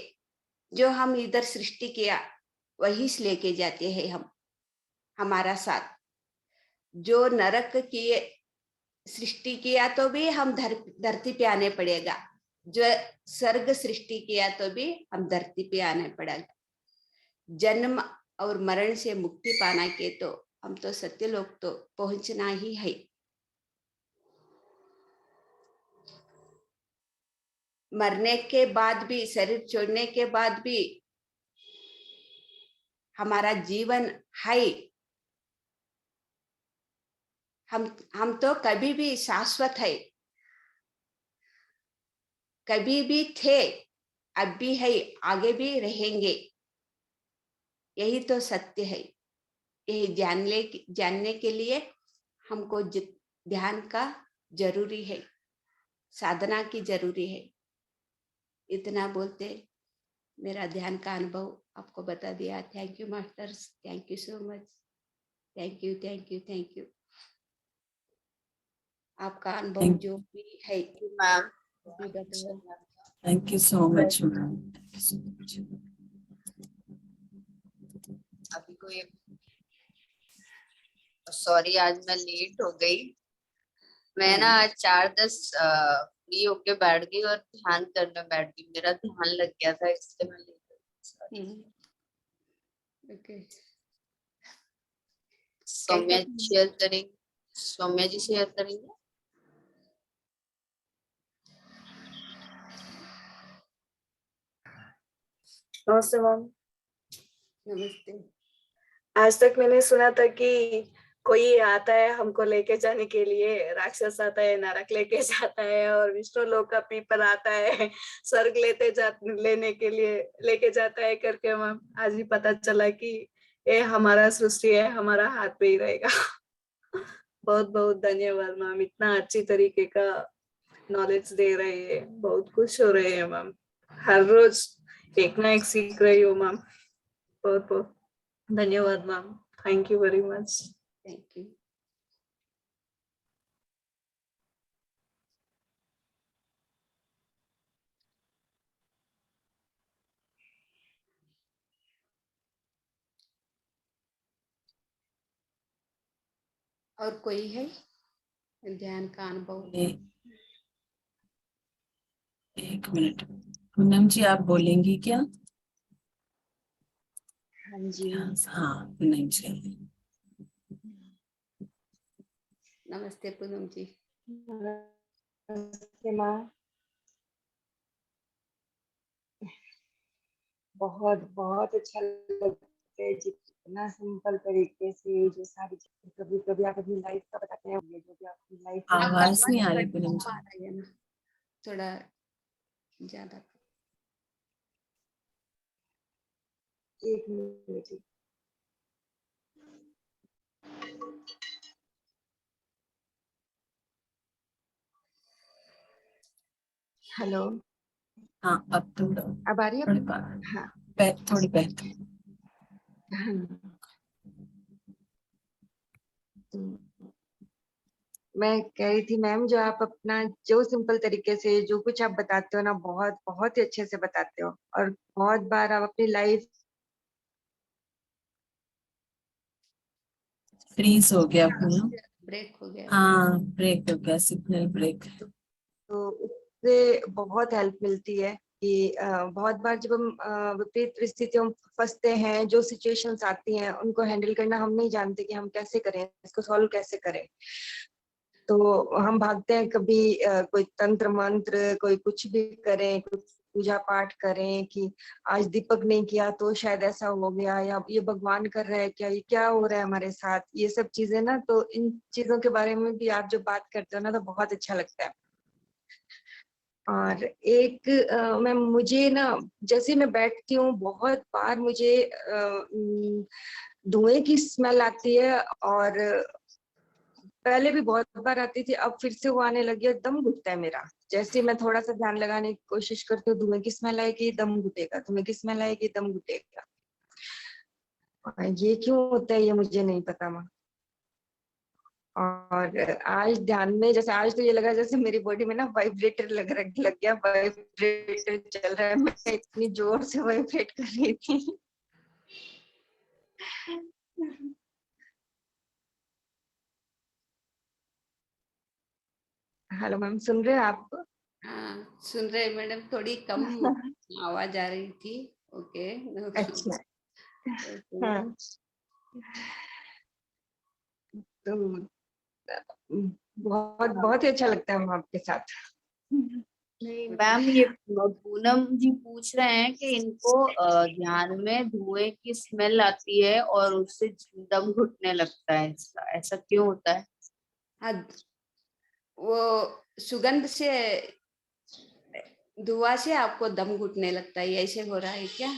जो हम इधर सृष्टि किया वही लेके जाते हैं हम हमारा साथ। जो नरक की सृष्टि किया तो भी हम धरती पे आने पड़ेगा। जो स्वर्ग सृष्टि किया तो भी हम धरती पे आने पड़ेगा। जन्म और मरण से मुक्ति पाना के तो हम तो सत्यलोक तो पहुंचना ही है। मरने के बाद भी, शरीर छोड़ने के बाद भी हमारा जीवन है। हम तो कभी भी शाश्वत है, कभी भी थे, अब भी है, आगे भी रहेंगे। यही तो सत्य है। यही जानने के लिए हमको ध्यान का जरूरी है, साधना की जरूरी है। इतना बोलते मेरा ध्यान का अनुभव आपको बता दिया। Thank you masters, thank you so much. Thank you, thank you, thank you. आपका अनुभव जो भी है मैम, बताओ। Thank you so much ma'am. अभी कोई, सॉरी आज मैं लेट हो गई। मैं ना आज 4:10 फ्री होके बैठ गई और ध्यान करने बैठ गई। मेरा ध्यान लग गया था इसलिए मैं लेट हो गई। ओके। सौम्या शेयर करेंगे। सौम्या जी शेयर करेंगे। नमस्ते मैम। नमस्ते। आज तक मैंने सुना था कि कोई आता है हमको लेके जाने के लिए, राक्षस आता है, नरक लेके जाता है, और विष्णु लोक का पीपर आता है स्वर्ग लेने के लिए लेके जाता है करके। मैम आज ही पता चला कि ये हमारा सृष्टि है, हमारा हाथ पे ही रहेगा। बहुत बहुत धन्यवाद मैम, इतना अच्छी तरीके का नॉलेज दे रही है, बहुत खुश हो रहे हैं मैम। हर रोज एक ना एक सीख रही हूँ मैम। बहुत बहुत धन्यवाद ma'am, thank you very much. Thank you. और कोई है ध्यान का अनुभव? एक मिनट, पूनम जी आप बोलेंगी क्या? हाँ जी। हाँ पूनम जी। नमस्ते पूनम जी। नमस्ते माँ। बहुत बहुत अच्छा लगता है जितना सिंपल तरीके से जो सारी चीजें, कभी कभी आप अपनी लाइफ का बताते हैं, ये जो भी आपकी लाइफ में आवाज नहीं आ रही कट पूनम आ जी। रही है ना, थोड़ा ज्यादा। एक मिनट। हेलो, हाँ अब थोड़ा अब आ रही है? थोड़ी हाँ थोड़ी बेहतर। हाँ। तो मैं कह रही थी मैम, जो आप अपना जो सिंपल तरीके से जो कुछ आप बताते हो ना, बहुत बहुत ही अच्छे से बताते हो, और बहुत बार आप अपनी लाइफ फ्रीज हो गया पूनम। ब्रेक हो गया। हाँ ब्रेक हो गया, सिग्नल ब्रेक। तो उससे बहुत हेल्प मिलती है कि बहुत बार जब हम विपरीत परिस्थितियों में फंसते हैं, जो सिचुएशंस आती हैं उनको हैंडल करना हम नहीं जानते कि हम कैसे करें, इसको सॉल्व कैसे करें। तो हम भागते हैं, कभी कोई तंत्र मंत्र, कोई कुछ भी करें, कुछ पूजा पाठ करें कि आज दीपक नहीं किया तो शायद ऐसा हो गया, या ये भगवान कर रहा है क्या, ये क्या हो रहा है हमारे साथ, ये सब चीजें ना। तो इन चीजों के बारे में भी आप जो बात करते हो ना, तो बहुत अच्छा लगता है। और एक मैं मुझे ना, जैसे मैं बैठती हूँ, बहुत बार मुझे धुएं की स्मेल आती है, और पहले भी बहुत बार आती थी, अब फिर से वो आने लगी है। दम घुटता है मेरा, जैसे मैं थोड़ा सा ध्यान लगाने की कोशिश करती हूँ, धुएं की स्मेल आएगी, दम घुटेगा, धुएं की स्मेल आएगी, दम घुटेगा। और ये क्यों होता है ये मुझे नहीं पता माँ। और आज ध्यान में, जैसे आज तो ये लगा जैसे मेरी बॉडी में ना वाइब्रेटर लग गया, वाइब्रेटर चल रहा है, मैं इतनी जोर से वाइब्रेट कर रही थी। हेलो मैम, सुन रहे हैं आप? हाँ सुन रहे मैडम, थोड़ी कम आवाज आ रही थी। ओके। अच्छा। हाँ। तो बहुत बहुत ही अच्छा लगता है हम आपके साथ। नहीं मैम, ये पूनम जी पूछ रहे हैं कि इनको ध्यान में धुएं की स्मेल आती है और उससे दम घुटने लगता है, इसका ऐसा क्यों होता है? हाँ, वो सुगंध से, धुआं से आपको दम घुटने लगता है, ऐसे हो रहा है क्या?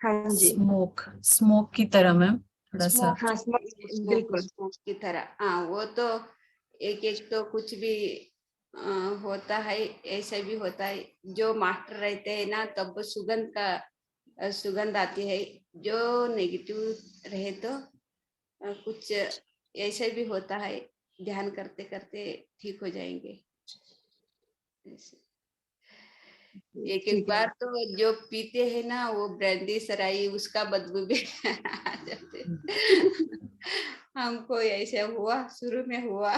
हाँ जी। स्मोक स्मोक की तरह मैम, थोड़ा सा। स्मोक, हाँ स्मोक बिल्कुल। स्मोक की तरह। हाँ वो तो एक एक तो कुछ भी होता है, ऐसे भी होता है। जो मास्टर रहते हैं ना, तब सुगंध का सुगंध आती है। जो नेगेटिव रहे तो कुछ ऐसे भी होता है, ध्यान करते करते ठीक हो जाएंगे। एक एक ठीक है। बार तो जो पीते हैं ना, वो ब्रांडी सराई, उसका बदबू भी आ जाते। हमको ऐसे हुआ, शुरू में हुआ।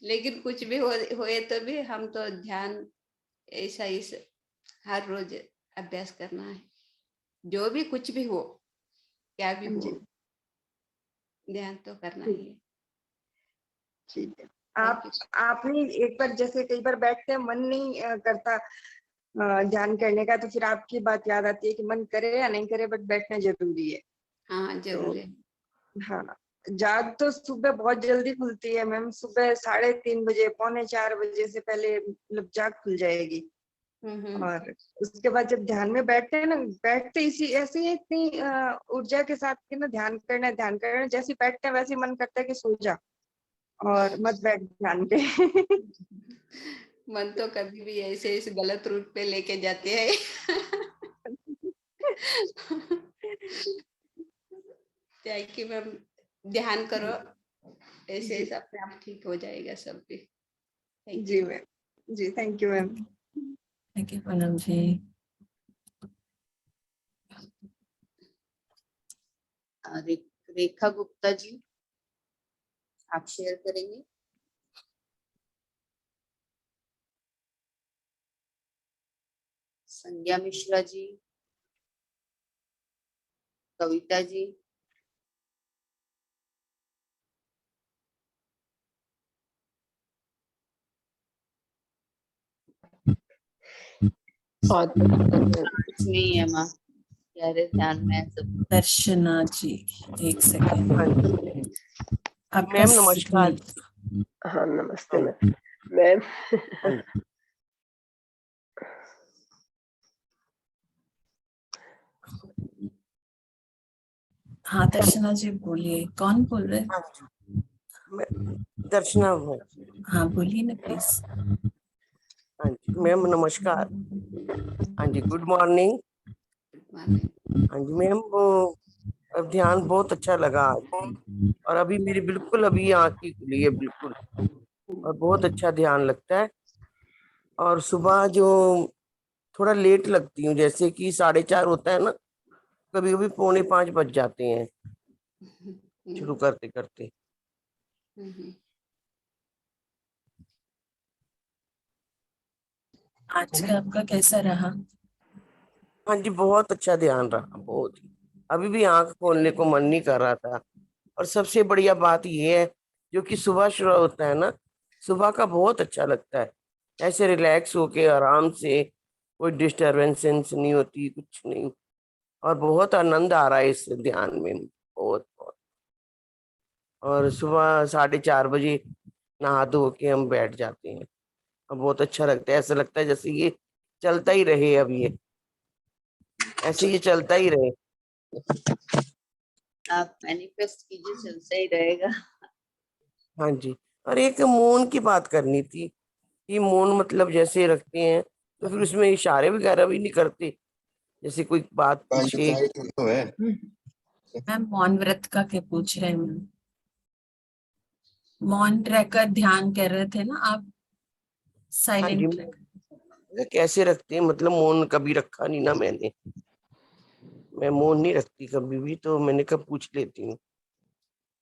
लेकिन कुछ भी होए तो भी हम तो ध्यान ऐसा इस हर रोज अभ्यास करना है। जो भी कुछ भी हो, क्या भी हाँ हो, जी। ध्यान तो करना ठीक। ही है। ठीक है। आप आपने एक बार जैसे कई बार बैठते हैं मन नहीं करता ध्यान करने का, तो फिर आपकी बात याद आती है कि मन करे या नहीं करे बट बैठना जरूरी है। हाँ जरूर है। हाँ, जाग तो सुबह बहुत जल्दी खुलती है मैम। सुबह 3:30 बजे, 3:45 से पहले मतलब जाग खुल जाएगी। और उसके बाद जब ध्यान में बैठते हैं ना, बैठते इसी ऐसे ही इतनी ऊर्जा के साथ कि ना ध्यान करना है ध्यान करना है, जैसे ही बैठते हैं वैसे ही मन करता है कि सो जा और मत बैठ ध्यान पे। मन तो कभी भी ऐसे इस गलत रूट पे लेके जाते हैं। क्या है कि मैम ध्यान करो, ऐसे जी। अपने आप ठीक हो जाएगा सब भी। थैंक जी यू। मैम। जी thank you ma'am. Thank you Poonam ji. Rekha Gupta ji, आप शेयर करेंगे? संज्ञा मिश्रा जी, कविता जी, कुछ नहीं है माँ, गहरे ध्यान में है सब। दर्शना जी, एक सेकेंड। आपका मैम नमस्कार। सिग्नल। हाँ नमस्ते मैम। हाँ दर्शना जी बोलिए, कौन बोल रहे हैं? दर्शना हूँ। हाँ बोलिए ना प्लीज। हाँ जी मैम नमस्कार। हाँ जी गुड मॉर्निंग। हाँ जी मैम, वो अब ध्यान बहुत अच्छा लगा आज। और अभी मेरी बिल्कुल अभी आँख ही खुली है बिल्कुल, और बहुत अच्छा ध्यान लगता है। और सुबह जो थोड़ा लेट लगती हूँ, जैसे कि 4:30 होता है ना, कभी कभी 4:45 बज जाते हैं शुरू करते करते। आज का आपका कैसा रहा? हाँ जी बहुत अच्छा ध्यान रहा, बहुत ही। अभी भी आंख खोलने को मन नहीं कर रहा था। और सबसे बढ़िया बात ये है, जो कि सुबह शुरू होता है ना, सुबह का बहुत अच्छा लगता है। ऐसे रिलैक्स होके आराम से, कोई डिस्टरबेंसेस नहीं होती, कुछ नहीं। और बहुत आनंद आ रहा है इस ध्यान में, बहुत बहुत। और सुबह 4:30 बजे नहा धो के हम बैठ जाते हैं, और बहुत अच्छा लगता है। ऐसा लगता है जैसे ये चलता ही रहे, अब ये ऐसे ये चलता ही रहे। आप मैनिफेस्ट कीजिए, चलता ही रहेगा। हाँ जी। और एक मौन की बात करनी थी कि मौन मतलब जैसे रखते हैं तो फिर उसमें इशारे वगैरह भी नहीं करते, जैसे कोई बात पूछे। मैम मौन व्रत का क्या पूछ रहे हैं मैम? मौन रहकर ध्यान कर रहे थे ना आप, हाँ जी, साइलेंट रहकर। कैसे रखते हैं मतलब मौन कभी रखा नहीं ना मैंने। मैं मौन नहीं रखती कभी भी, तो मैंने कब पूछ लेती हूँ।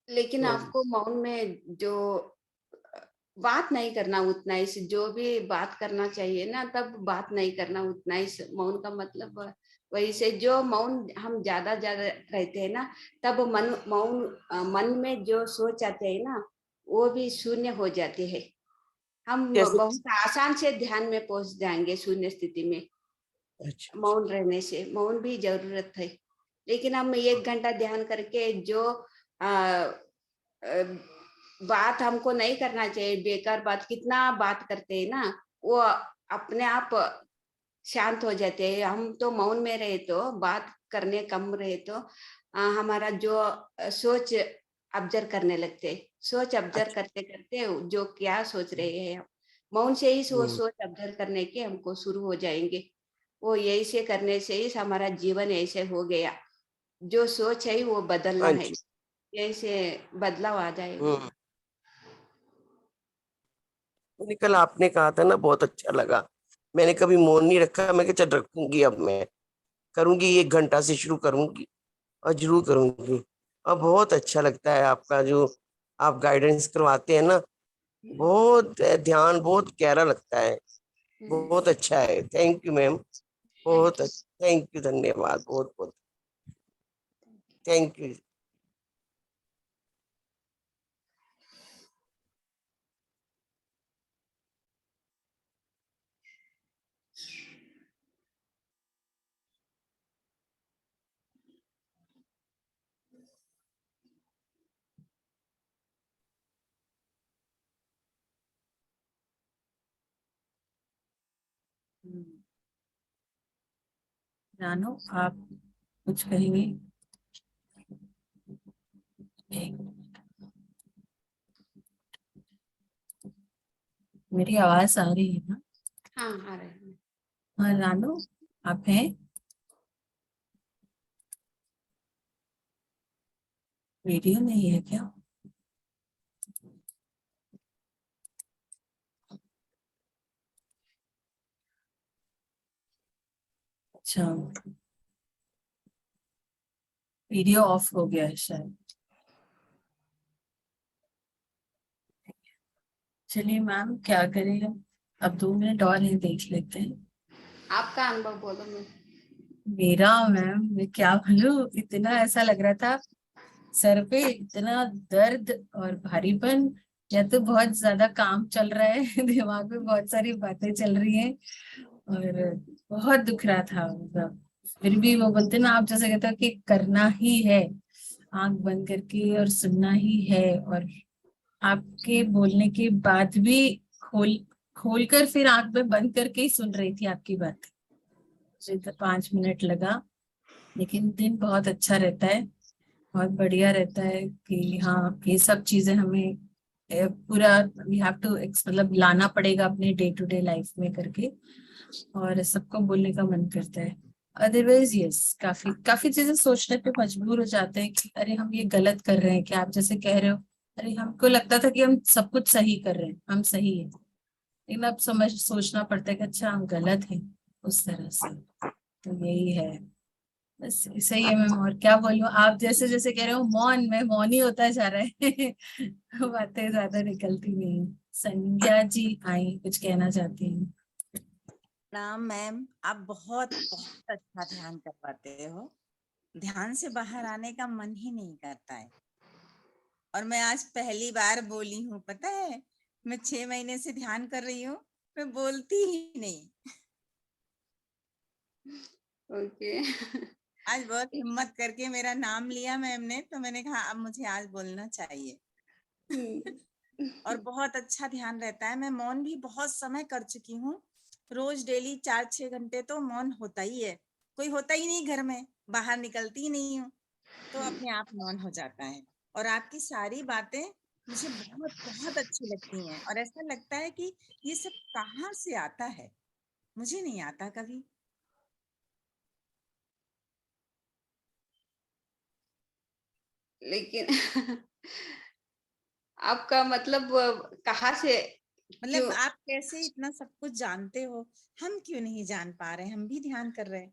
लेकिन तो आपको मौन में जो बात नहीं करना उतना ही, जो भी बात करना चाहिए ना तब बात नहीं करना उतना ही मौन का मतलब। वही से जो मौन हम ज्यादा ज्यादा रहते हैं ना, तब मन में जो सोच आते हैं ना वो भी शून्य हो जाते हैं। हम जैसे, बहुत आसान से ध्यान में पहुंच जाएंगे शून्य स्थिति में। अच्छा मौन रहने से, मौन भी जरूरत है। लेकिन हम 1 घंटा ध्यान करके जो आ, आ, बात हमको नहीं करना चाहिए, बेकार बात कितना बात करते हैं ना, वो अपने आप शांत हो जाते हैं। हम तो मौन में रहे तो बात करने कम रहे तो हमारा जो सोच ऑब्जर्व करने लगते हैं। सोच ऑब्जर्व अच्छा। करते करते जो क्या सोच रहे हैं हम, मौन से ही वो हम्म, सोच ऑब्जर्व करने के हमको शुरू हो जाएंगे। वो यही से करने से ही हमारा जीवन ऐसे हो गया। जो सोच है वो बदलना हाँ है, जी। यही से बदलाव आ जाएगा। हम्म। तो कल आपने कहा था ना, बहुत अच्छा लगा। मैंने कभी मौन नहीं रखा, मैं कहा चल रखूंगी, अब मैं करूंगी, 1 घंटा से शुरू करूंगी और जरूर करूंगी। और बहुत अच्छा लगता है आपका जो आप गाइडेंस करवाते हैं ना, बहुत ध्यान बहुत गहरा लगता है। बहुत अच्छा है, थैंक यू मैम। बहुत थैंक यू। अच्छा, थैंक यू, धन्यवाद, बहुत बहुत थैंक यू। रानो, आप कुछ कहेंगे? एक मिनट। मेरी आवाज आ रही है ना? हाँ आ रहे हैं। हाँ रानो, आप हैं? वीडियो नहीं है क्या? अच्छा, वीडियो ऑफ हो गया है शायद। चलिए मैम, क्या करें हम? अब 2 मिनट और है, देख लेते हैं। आपका अनुभव बोलो मैम। मेरा मैम, मैं क्या बोलूं, इतना ऐसा लग रहा था सर पे, इतना दर्द और भारीपन, या तो बहुत ज्यादा काम चल रहा है दिमाग में बहुत सारी बातें चल रही हैं और बहुत दुख रहा था। मतलब फिर भी वो बोलते ना, आप जैसे कहते हो कि करना ही है, आंख बंद करके और सुनना ही है। और आपके बोलने के बाद भी खोल खोल कर फिर आंख में बंद करके ही सुन रही थी आपकी बात। मुझे तो 5 मिनट लगा, लेकिन दिन बहुत अच्छा रहता है, बहुत बढ़िया रहता है कि हाँ, ये सब चीजें हमें पूरा वी हैव टू मतलब लाना पड़ेगा अपने डे टू डे लाइफ में करके, और सबको बोलने का मन करता है। अदरवाइज यस, काफी काफी चीजें सोचने पे मजबूर हो जाते हैं कि अरे हम ये गलत कर रहे हैं, कि आप जैसे कह रहे हो, अरे हमको लगता था कि हम सब कुछ सही कर रहे हैं, हम सही है, लेकिन अब समझ सोचना पड़ता है कि अच्छा हम गलत हैं उस तरह से। तो यही है, बस सही है मैम। और क्या बोलूं, आप जैसे जैसे कह रहे हो मौन में मौन ही होता जा रहा है बातें ज्यादा निकलती नहीं। संज्ञा जी आई, कुछ कहना चाहती हैं? प्रणाम मैम, आप बहुत बहुत अच्छा ध्यान करवाते हो। ध्यान से बाहर आने का मन ही नहीं करता है। और मैं आज पहली बार बोली हूँ, पता है, मैं 6 महीने से ध्यान कर रही हूँ, मैं बोलती ही नहीं। ओके आज बहुत हिम्मत करके मेरा नाम लिया मैम ने, तो मैंने कहा अब मुझे आज बोलना चाहिए। और बहुत अच्छा ध्यान रहता है। मैं मौन भी बहुत समय कर चुकी हूँ, रोज डेली 4-6 घंटे तो मौन होता ही है। कोई होता ही नहीं घर में, बाहर निकलती ही नहीं हूँ, तो अपने आप मौन हो जाता है। और आपकी सारी बातें मुझे बहुत बहुत अच्छी लगती हैं, और ऐसा लगता है कि ये सब कहाँ से आता है, मुझे नहीं आता कभी। लेकिन आपका मतलब कहाँ से, क्यों? मतलब आप कैसे इतना सब कुछ जानते हो, हम क्यों नहीं जान पा रहे? हम भी ध्यान कर रहे हैं।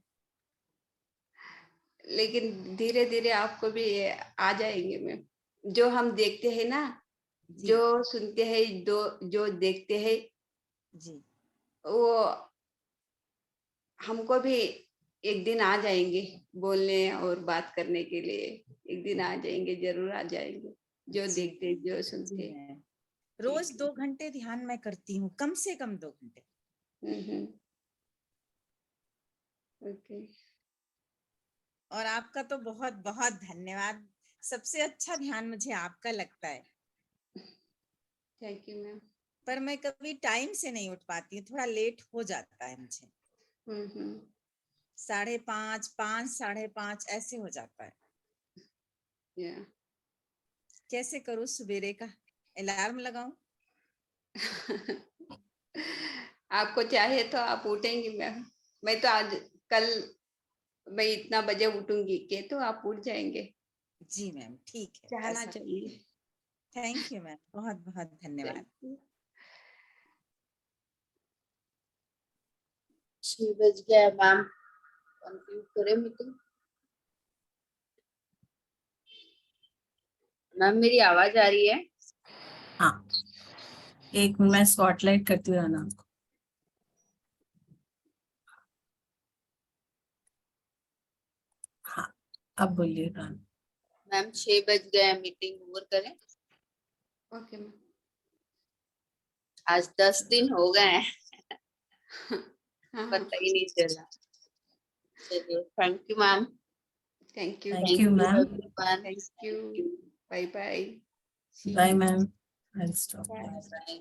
लेकिन धीरे धीरे आपको भी ये आ जाएंगे मैम। जो हम देखते हैं ना, जी जो सुनते हैं, जो देखते हैं, जी वो हमको भी एक दिन आ जाएंगे बोलने और बात करने के लिए। एक दिन आ जाएंगे, जरूर आ जाएंगे, जो जी देखते जो जी सुनते। मैम, रोज 2 घंटे ध्यान मैं करती हूँ, कम से कम 2 घंटे। ओके। और आपका तो बहुत बहुत धन्यवाद। सबसे अच्छा ध्यान मुझे आपका लगता है, थैंक यू मैम। पर मैं कभी टाइम से नहीं उठ पाती हूँ, थोड़ा लेट हो जाता है मुझे। 5:30, 5, 5:30 ऐसे हो जाता है। या कैसे करूँ? सवेरे का अलार्म लगाऊं? आपको चाहे तो आप उठेंगी मैम। मैं तो आज कल मैं इतना बजे उठूंगी के तो आप उठ जाएंगे। जी मैम, ठीक है, चाहना ऐसा। चाहिए। थैंक यू मैम, बहुत बहुत धन्यवाद। Thank you. 6 बज गया है मैम, कंक्लूड करें मीटिंग? मैम मेरी आवाज आ रही है? हाँ, एक मिनट, मैं स्पॉटलाइट करती हूँ नाम को। हाँ, अब बोलिए रान। मैम 6 बज गए हैं, मीटिंग ओवर करें? Okay ma'am. आज 10 दिन हो गए हैं, हाँ पता ही नहीं चला। चलिए, thank you ma'am. Thank you. Thank you ma'am. Everyone. Thank you. Bye bye. Bye ma'am. I'll stop. Bye bye.